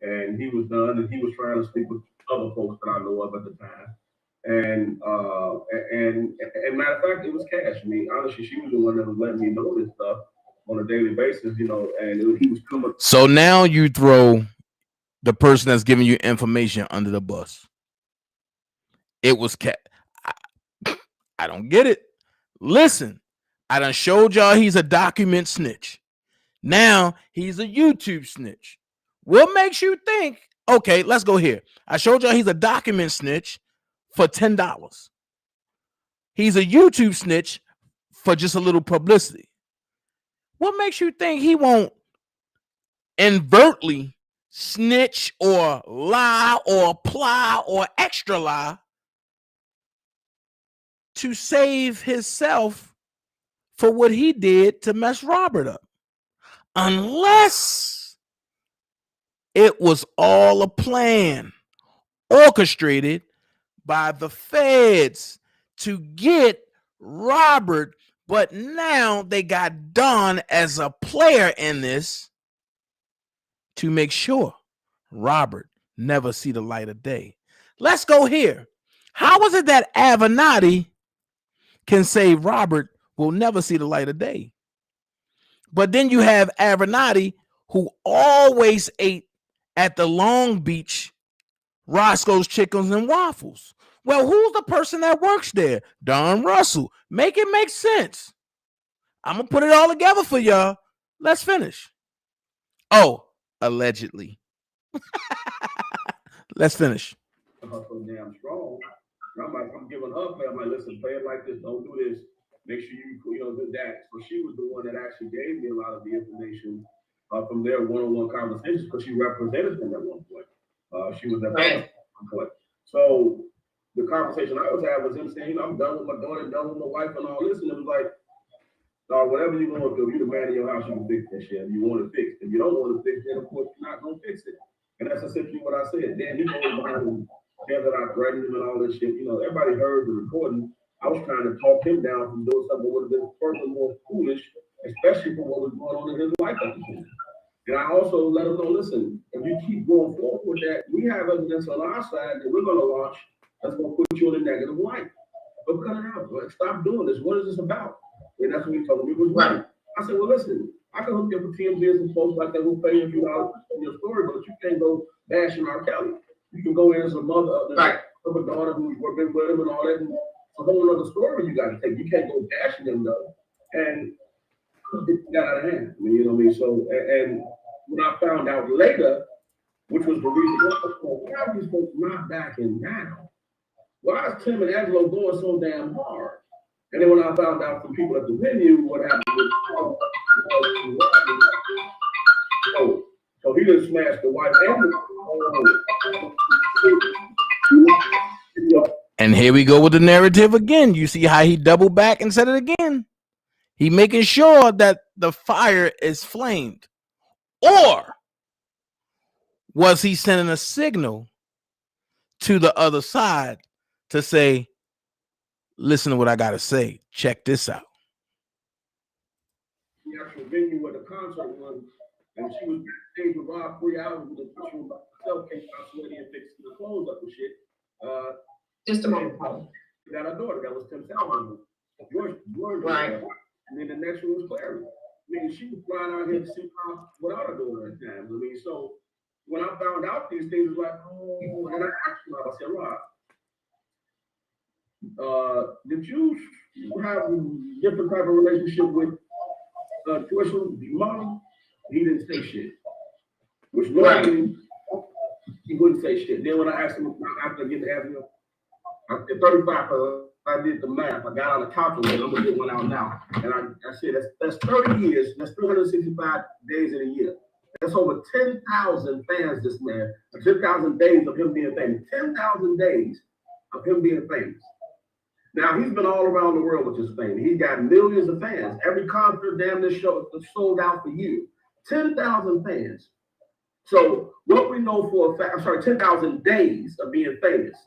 and he was done, and he was trying to speak with other folks that I know of at the time. And matter of fact, it was Cash. I mean, honestly, she was the one that was letting me know this stuff on a daily basis, and he was coming. So now you throw the person that's giving you information under the bus. It was Cat. I don't get it. Listen, I done showed y'all he's a document snitch. Now he's a YouTube snitch. What makes you think? Okay, let's go here. I showed y'all he's a document snitch for $10. He's a YouTube snitch for just a little publicity. What makes you think he won't overtly snitch or lie or apply or extra lie to save himself for what he did to mess Robert up? Unless it was all a plan orchestrated by the feds to get Robert, but now they got Don as a player in this to make sure Robert never see the light of day. Let's go here. How is it that Avenatti can say Robert will never see the light of day? But then you have Avenatti, who always ate at the Long Beach Roscoe's Chickens and Waffles. Well, who's the person that works there? Don Russell. Make it make sense. I'm going to put it all together for y'all. Let's finish. Oh, allegedly. Let's finish. So damn strong. I'm giving her play. I'm like, listen, play it like this. Don't do this. Make sure you do that. So she was the one that actually gave me a lot of the information from their one-on-one conversations because she represented them at one point. She was at one point. So the conversation I was having was him saying, I'm done with my daughter, done with my wife and all this. And it was like, whatever you're going to do, you're the man in your house, you can fix that shit. If you want to fix it. If you don't want to fix it, of course, you're not going to fix it. And that's essentially what I said. Then he goes behind and said that I threatened him and all this shit. You know, everybody heard the recording. I was trying to talk him down from doing something that would have been further more foolish, especially for what was going on in his life at the time. And I also let him know, listen, if you keep going forward with that, we have evidence on our side that we're going to launch that's going to put you in a negative light. But cut it out, bro. Stop doing this. What is this about? And that's what he told me. It was right. I said, well, listen, I can hook you up with TMZ and some folks like that who'll pay you a few dollars for your story, but you can't go bashing R. Kelly. You can go in as a mother of a daughter who's working with him and all that. And it's a whole other story you got to take. You can't go bashing them, though. And it got out of hand. I mean, you know what I mean? So, and when I found out later, which was the reason why are these folks not backing down? Why is Tim and Angelo going so damn hard? And then when I found out from people at the venue what happened with so he didn't smash the wife and here we go with the narrative again. You see how he doubled back and said it again. He making sure that the fire is flamed. Or was he sending a signal to the other side to say, listen to what I got to say. Check this out. The actual venue where the concert was, and she was backstage with Rob 3 hours with the picture about herself, came out sweaty and fixing the clothes up and shit. Just a moment, Paul. Got a daughter that was Tim Salmon. Right. And then the next one was Clary. I mean, she was flying out here to see her without a daughter at times. I mean, so when I found out these things, it was like, oh, and I asked him, I said, Rob, did you have a different type of relationship with tuition mom? He didn't say shit. Which normally he wouldn't say shit. Then when I asked him after getting to ask him, at 35, I did the math. I got on the calculator. I'm gonna get one out now. And I said that's 30 years. That's 365 days in a year. That's over 10,000 fans. This man, 10,000 days of him being famous. 10,000 days of him being famous. Now he's been all around the world with his fame. He's got millions of fans. Every concert, damn, this show is sold out for years. 10,000 fans. So what we know for a fact, 10,000 days of being famous.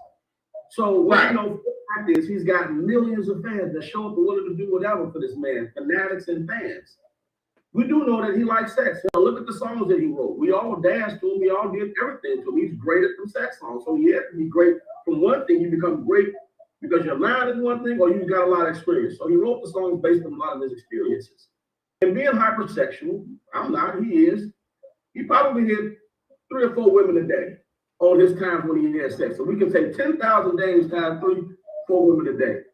So what we know for a fact is he's got millions of fans that show up and willing to do whatever for this man, fanatics and fans. We do know that he likes sex. Now look at the songs that he wrote. We all danced to him. We all did everything to him. He's great at some sex songs. So he has to be great. From one thing, you become great because you're loud in one thing or you've got a lot of experience. So he wrote the songs based on a lot of his experiences. And being hypersexual, I'm not, he is. He probably hit 3 or 4 women a day on his times when he had sex. So we can say 10,000 days times 3, 4 women a day.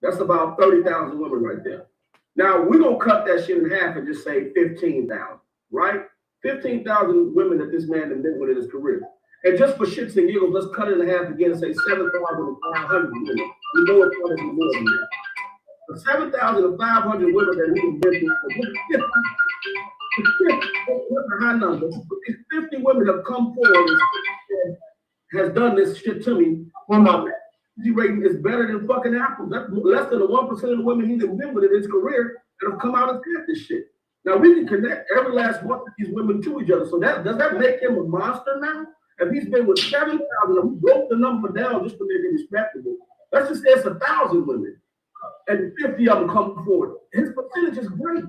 That's about 30,000 women right there. Now, we're going to cut that shit in half and just say 15,000, right? 15,000 women that this man has been with in his career. And just for shits and giggles, let's cut it in half again and say 7,500 women. We know it's going to be more than that. The 7,500 women that he's been with, what's a high number? 50 women have come forward and has done this shit to me. Well, my rating is better than fucking Apple. That's less than the 1% of the women he's been with in his career that have come out and said this shit. Now we can connect every last one of these women to each other. So does that make him a monster now? If he's been with 7,000, we broke the number down just to make it respectable. Let's just say it's 1,000 women, and 50 of them come forward. His percentage is great,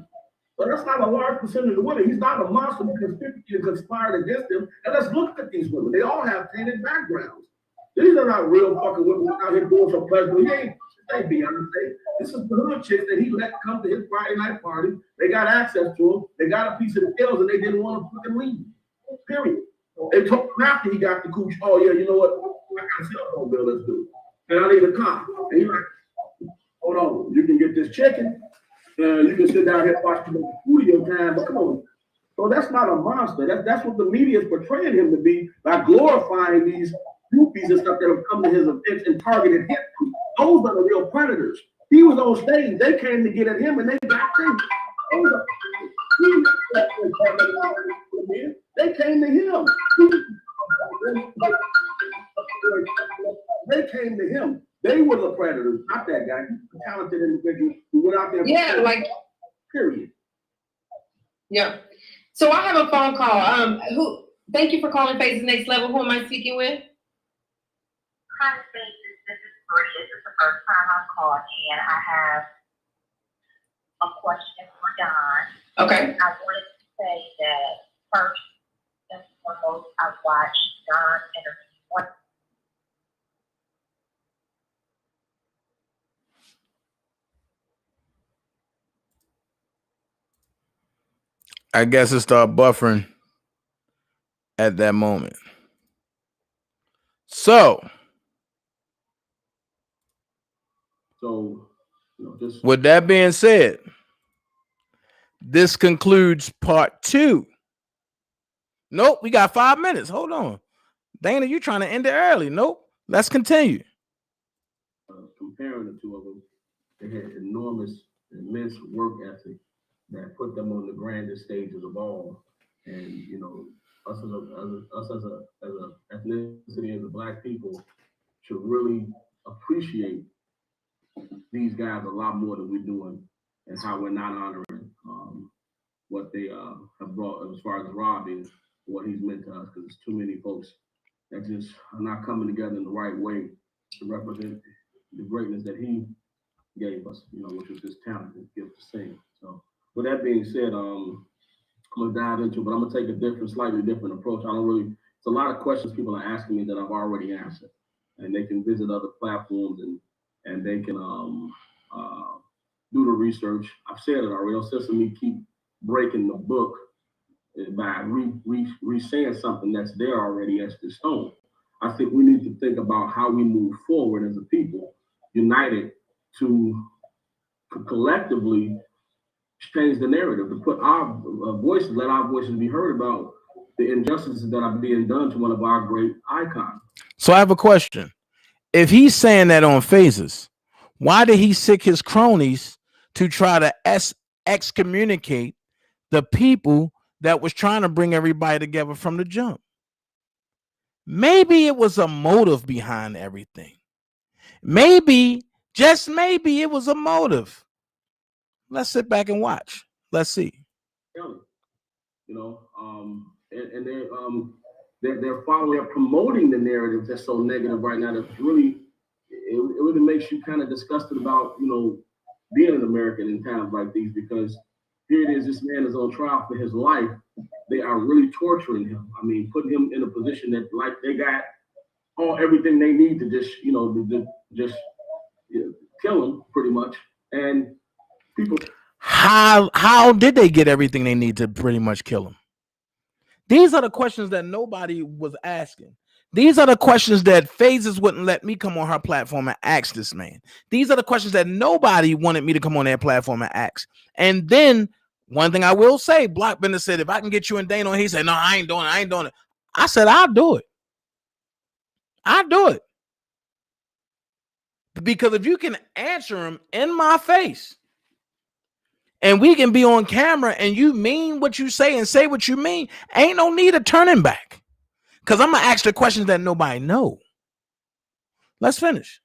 but that's not a large percentage of women. He's not a monster because 50 conspired against him. And let's look at these women. They all have tainted backgrounds. These are not real fucking women out here doing some pleasure. They Beyonce. This is the hood chicks that he let come to his Friday night party. They got access to him. They got a piece of the Kellz and they didn't want to fucking leave. Period. They told him after he got the cooch, oh yeah, you know what? I got a cell phone bill, let's do it. And I need a car. And he's like, hold on, you can get this chicken. You can sit down here and watch the studio time, but come on. So that's not a monster. That's what the media is portraying him to be by glorifying these groupies and stuff that have come to his events and targeted him. Those are the real predators. He was on stage. They came to get at him and they got him. They came to him. They came to him. They were the predators, not that guy. He's a talented individual who went out there. Yeah, like period. Yeah. So I have a phone call. Thank you for calling Phases Next Level. Who am I speaking with? Hi, Phases. This is Bree. This is the first time I've called in. I have a question for Don. Okay. I wanted to say that first and foremost, I watched Don's interview. I guess it started buffering at that moment. So with that being said, this concludes part 2. Nope, we got 5 minutes. Hold on. Dana, you trying to end it early. Nope. Let's continue. Comparing the two of them, they had immense work ethic that put them on the grandest stages of all. And you know, us as a ethnicity, as a Black people, should really appreciate these guys a lot more than we're doing, and how we're not honoring what they have brought as far as Rob is, what he's meant to us, because there's too many folks that just are not coming together in the right way to represent the greatness that he gave us, you know, which was his talent, his gift to sing. So with that being said, I'm gonna dive into it, but I'm gonna take a slightly different approach. It's a lot of questions people are asking me that I've already answered, and they can visit other platforms and they can do the research. I've said it already. Instead of me keep breaking the book by re-saying something that's there already as the stone. I think we need to think about how we move forward as a people, united to collectively change the narrative, to put our voices, let our voices be heard about the injustices that are being done to one of our great icons. So I have a question. If he's saying that on Phases, why did he sick his cronies to try to excommunicate the people that was trying to bring everybody together from the jump? Maybe it was a motive behind everything. Maybe, just maybe, it was a motive. Let's sit back and watch. Let's see. You know, and they're following up, promoting the narrative that's so negative right now. That's really, it really makes you kind of disgusted about, you know, being an American in times like these, because here it is, this man is on trial for his life. They are really torturing him. I mean, putting him in a position that, like, they got everything they need to just, you know, kill him pretty much. And people, how did they get everything they need to pretty much kill him? These are the questions that nobody was asking. These are the questions that Phases wouldn't let me come on her platform and ask this man. These are the questions that nobody wanted me to come on their platform and ask. And then one thing I will say, Block Bender said, if I can get you and Dana on, he said, no, I ain't doing it. I said, I'll do it. Because if you can answer him in my face, and we can be on camera, and you mean what you say and say what you mean, ain't no need of turning back. Because I'm going to ask the questions that nobody know. Let's finish.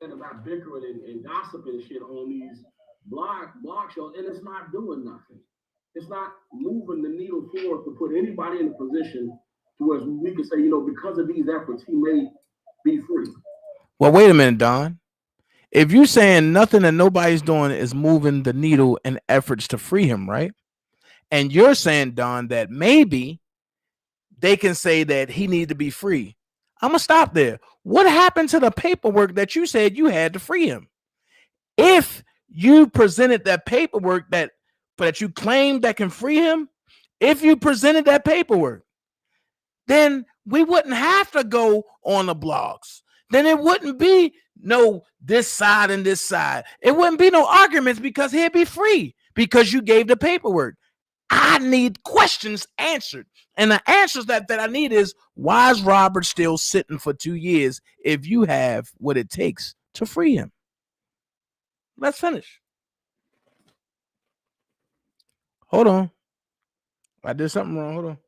About bickering and gossiping shit on these block shows, and it's not doing nothing. It's not moving the needle forward to put anybody in a position to where we can say, you know, because of these efforts, he may be free. Well, wait a minute, Don. If you're saying nothing that nobody's doing is moving the needle in efforts to free him, right? And you're saying, Don, that maybe they can say that he needs to be free. I'm going to stop there. What happened to the paperwork that you said you had to free him? If you presented that paperwork that you claimed that can free him, if you presented that paperwork, then we wouldn't have to go on the blogs. Then it wouldn't be no this side and this side. It wouldn't be no arguments, because he'd be free because you gave the paperwork. I need questions answered. And the answers that I need is, why is Robert still sitting for 2 years if you have what it takes to free him? Let's finish. Hold on. I did something wrong. Hold on.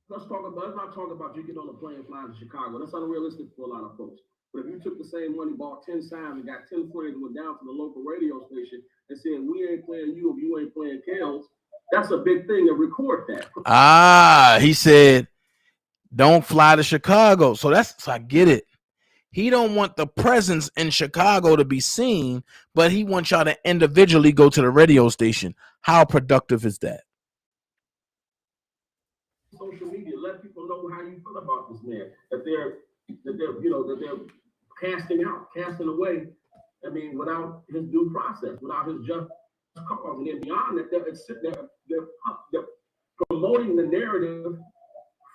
Let's not talk about you get on a plane flying to Chicago. That's unrealistic for a lot of folks. But if you took the same money, bought 10 signs, and got 10 friends, and went down to the local radio station and said, we ain't playing you if you ain't playing Kellz, that's a big thing, to record that. He said, Don't fly to Chicago. So I get it. He don't want the presence in Chicago to be seen, but he wants y'all to individually go to the radio station. How productive is that? Social media, let people know how you feel about this man. That they're casting away. I mean, without his due process, without his just cause, and then beyond that, they're promoting the narrative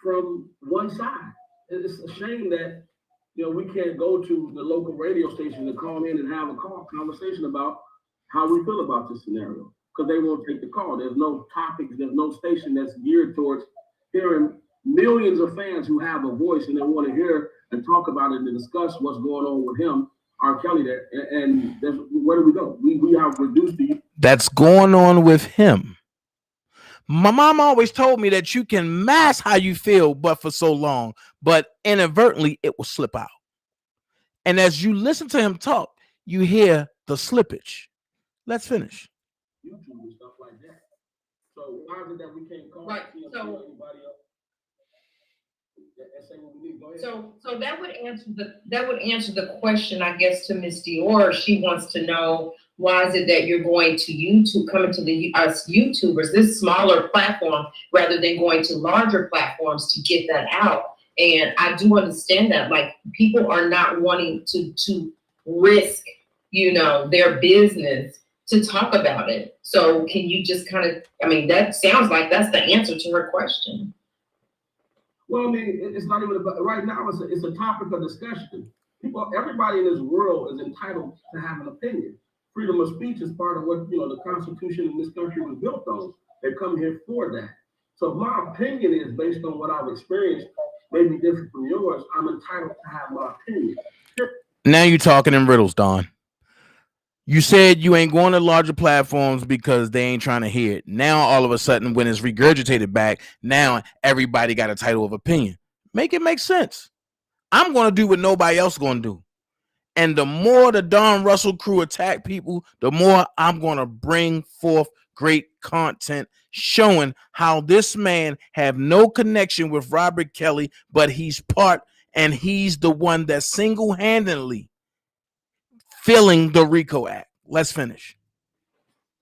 from one side. It's a shame that we can't go to the local radio station and call in and have a conversation about how we feel about this scenario, because they won't take the call. There's no topics, there's no station that's geared towards hearing millions of fans who have a voice and they want to hear and talk about it and discuss what's going on with him, R. Kelly. And where do we go? We have reduced the that's going on with him. My mom always told me that you can mask how you feel, but for so long, but inadvertently it will slip out. And as you listen to him talk, you hear the slippage. Let's finish. YouTube and stuff like that. So why is it that we can't call anybody else and say what we need? Go ahead. So that would answer the question, I guess, to Miss Dior. She wants to know, why is it that you're going to YouTube, coming to us YouTubers, this smaller platform, rather than going to larger platforms to get that out? And I do understand that, like, people are not wanting to risk, their business to talk about it. So can you just kind of, that sounds like that's the answer to her question. Well, I mean, it's not even about, right now, it's a topic of discussion. Everybody in this world is entitled to have an opinion. Freedom of speech is part of what, the Constitution in this country was built on. They come here for that. So if my opinion is based on what I've experienced, maybe different from yours, I'm entitled to have my opinion. Now you're talking in riddles, Don. You said you ain't going to larger platforms because they ain't trying to hear it. Now, all of a sudden, when it's regurgitated back, now everybody got a title of opinion. Make it make sense. I'm going to do what nobody else going to do. And the more the Don Russell crew attack people, the more I'm going to bring forth great content showing how this man have no connection with Robert Kelly, but he's part, and he's the one that single-handedly filling the RICO Act. Let's finish.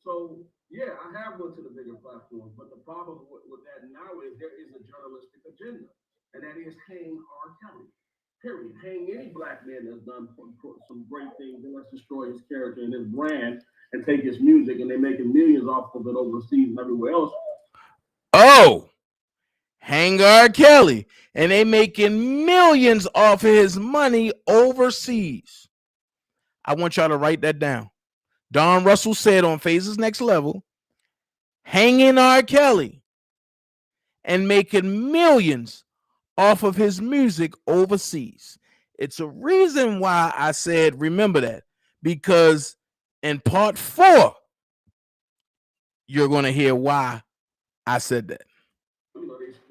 So, yeah, I have went to the bigger platforms, but the problem with that now is there is a journalistic agenda, and that is hang R. Kelly. Period. Hang any black man that's done some great things, and let's destroy his character and his brand and take his music, and they're making millions off of it overseas and everywhere else. Oh, hang R. Kelly, and they making millions off of his money overseas. I want y'all to write that down. Don Russell said on Phases Next Level, hanging R. Kelly and making millions off of his music overseas. It's a reason why I said, remember that, because in part 4, you're going to hear why I said that. They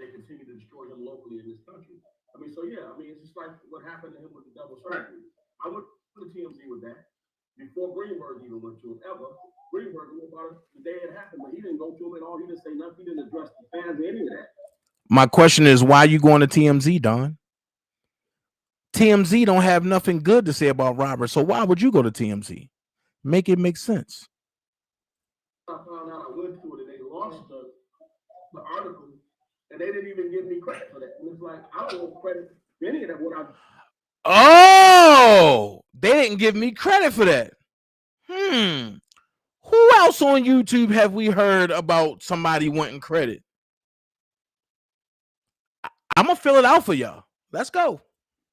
continue to destroy him locally in this country. It's just like what happened to him with the double surgery. I went to TMZ with that before Greenberg even went to him ever. Greenberg knew about it the day it happened, but he didn't go to him at all. He didn't say nothing. He didn't address the fans or any of that. My question is, why are you going to TMZ, Don? TMZ don't have nothing good to say about Robert, so why would you go to TMZ? Make it make sense. I found out I went to it and they lost the article, and they didn't even give me credit for that. And it's like, I don't want credit for any of that. Oh, they didn't give me credit for that. Who else on YouTube have we heard about somebody wanting credit? I'm going to fill it out for y'all. Let's go.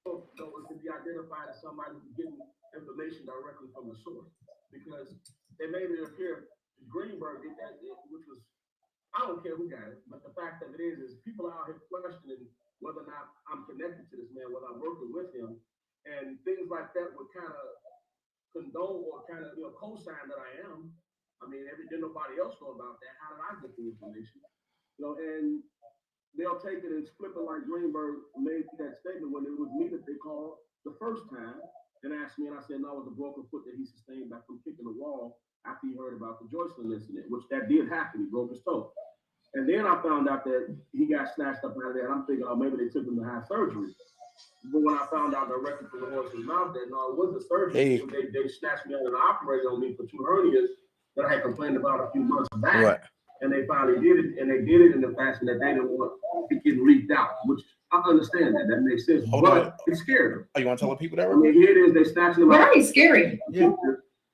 So it can be identified as somebody who's getting information directly from the source, because they made it appear Greenberg did that, which was, I don't care who got it, but the fact of it is people out here questioning whether or not I'm connected to this man, whether I'm working with him, and things like that would kind of condone or kind of co-sign that I am. I mean, didn't nobody else know about that. How did I get the information? And they'll take it and flip it like Greenberg made that statement when it was me that they called the first time and asked me, and I said, no, it was a broken foot that he sustained back from kicking the wall after he heard about the Joycelyn incident, which that did happen. He broke his toe. And then I found out that he got snatched up out of there. And I'm thinking, oh, maybe they took him to have surgery. But when I found out directly from the horse's mouth that no, it wasn't surgery. Hey. They snatched me out and operated on me for 2 hernias that I had complained about a few months back. Right. And they finally did it, and they did it in the fashion that they didn't want it getting leaked out, which I understand that. That makes sense. But it scared them. Oh, you want to tell the people that? I mean, here it is, they snatched him out. Very scary. Yeah.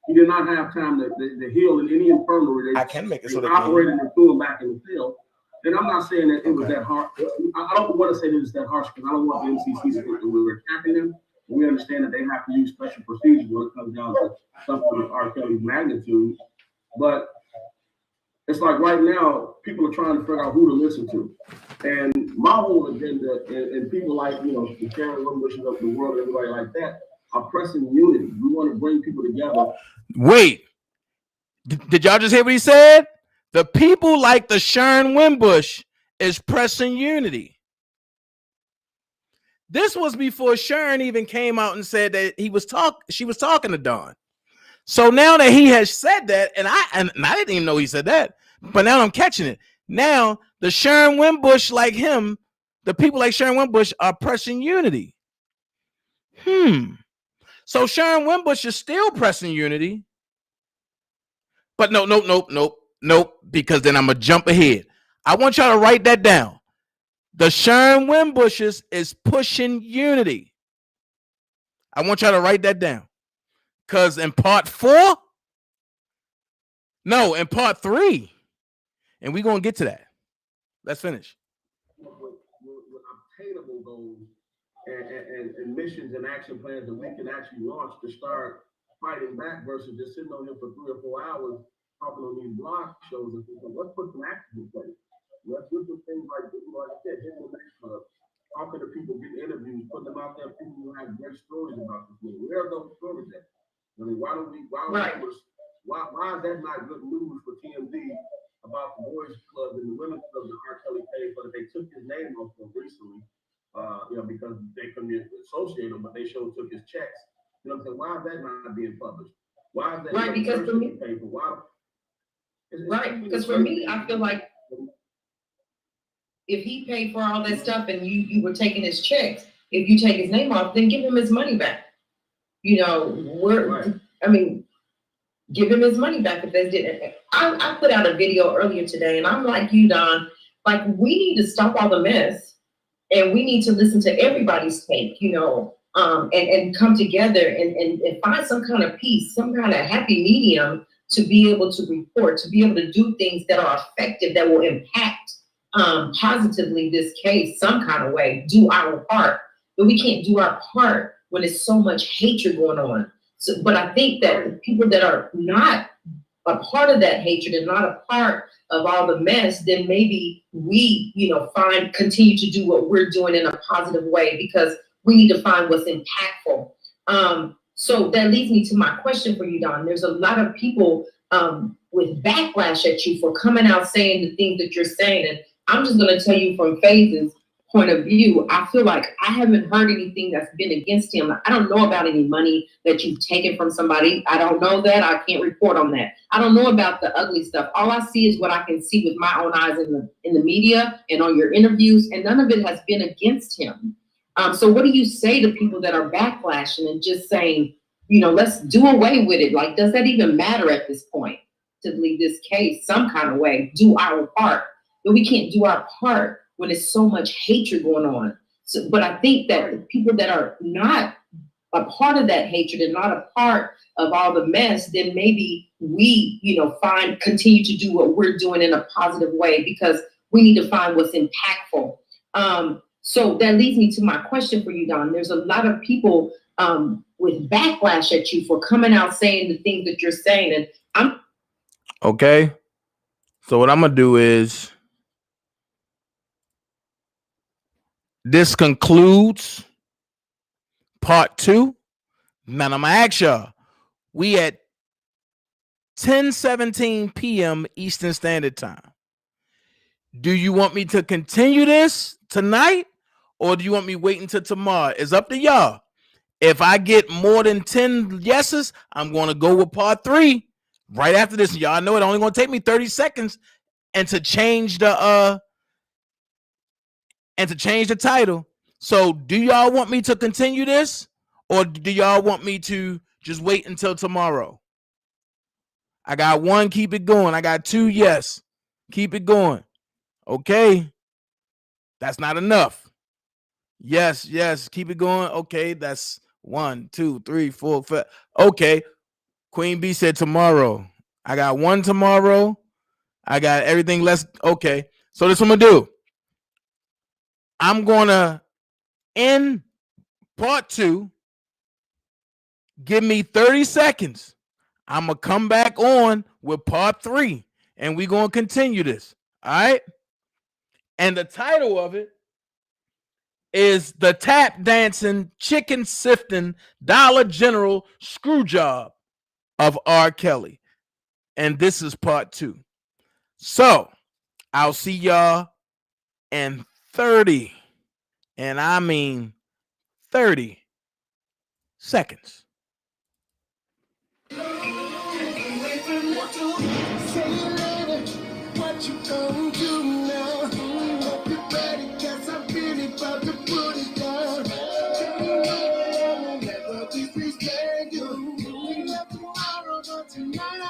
He did not have time to heal in any infirmary. I can make it so they they operated and threw him back in the field. And I'm not saying that it was that hard. I don't want to say that it's that harsh because I don't want the MCC to think that we were attacking them. We understand that they have to use special procedures when it comes down to something of R. Kelly's magnitude. But it's like right now, people are trying to figure out who to listen to. And my whole agenda, and people like, the Karen Wimbush's of the world, everybody like that, are pressing unity. We want to bring people together. Wait, did y'all just hear what he said? The people like the Sharon Wimbush is pressing unity. This was before Sharon even came out and said that she was talking to Don. So now that he has said that, and I didn't even know he said that, but now I'm catching it. Now the Sharon Wimbush like him, the people like Sharon Wimbush are pressing unity. So Sharon Wimbush is still pressing unity. But nope, because then I'm gonna jump ahead. I want y'all to write that down. The Sharon Wimbushes is pushing unity. I want y'all to write that down. Because in part 3, and we're gonna get to that. Let's finish. With obtainable goals and missions and action plans that we can actually launch to start fighting back versus just sitting on here for 3 or 4 hours talking on these blog shows and things. Let's put some action in place. Let's do some things like I said, hitting the nightclub, talking to people, getting interviews, putting them out there, people who have great stories about this thing. Where are those stories at? I mean, why is that not good news for TMZ about the boys club and the women's club that R. Kelly paid for that they took his name off of recently, because they couldn't associate him, but they sure took his checks. You know what I'm saying? Why is that not being published? Why is that? Right, because for me, because for me, I feel like if he paid for all that stuff and you were taking his checks, if you take his name off, then give him his money back. Give him his money back if they didn't. I put out a video earlier today, and I'm like you, Don. Like, we need to stop all the mess, and we need to listen to everybody's take, and come together and find some kind of peace, some kind of happy medium to be able to report, to be able to do things that are effective, that will impact positively this case some kind of way, do our part. But we can't do our part when there's so much hatred going on. So, but I think that the people that are not a part of that hatred and not a part of all the mess, then maybe we, continue to do what we're doing in a positive way, because we need to find what's impactful. So that leads me to my question for you, Don. There's a lot of people with backlash at you for coming out saying the things that you're saying. And I'm just going to tell you from Phase's point of view, I feel like I haven't heard anything that's been against him. I don't know about any money that you've taken from somebody. I don't know that. I can't report on that. I don't know about the ugly stuff. All I see is what I can see with my own eyes in the media and on your interviews, and none of it has been against him. So what do you say to people that are backlashing and just saying, let's do away with it? Like, does that even matter at this point to leave this case some kind of way, do our part? But we can't do our part when there's so much hatred going on. So, but I think that the people that are not a part of that hatred and not a part of all the mess, then maybe we, continue to do what we're doing in a positive way, because we need to find what's impactful. So that leads me to my question for you, Don. There's a lot of people with backlash at you for coming out saying the things that you're saying. And okay. So what I'm going to do is, this concludes part 2. Now I'm gonna ask y'all, we at 10:17 p.m. Eastern Standard Time. Do you want me to continue this tonight, or do you want me wait until tomorrow? It's up to y'all. If I get more than 10 yeses, I'm going to go with part 3 right after this. Y'all know it only going to take me 30 seconds, and to change the title. So do y'all want me to continue this, or do y'all want me to just wait until tomorrow? I got 1, keep it going. I got 2, yes, keep it going. Okay, that's not enough. Yes, keep it going. Okay, that's 1, 2, 3, 4, 5. Okay, Queen B said tomorrow. I got 1 tomorrow. I got everything less. Okay, so this is what I'm gonna do. I'm gonna end part 2. Give me 30 seconds. I'm gonna come back on with part 3, and we're gonna continue this. All right. And the title of it is the tap dancing, chicken sifting, Dollar General screw job of R. Kelly. And this is part 2. So I'll see y'all in 30, and I mean 30 seconds. What you gonna do now? Hope you're ready, 'cause I'm really about to put it down. Never disrespect you. We love tomorrow, but tonight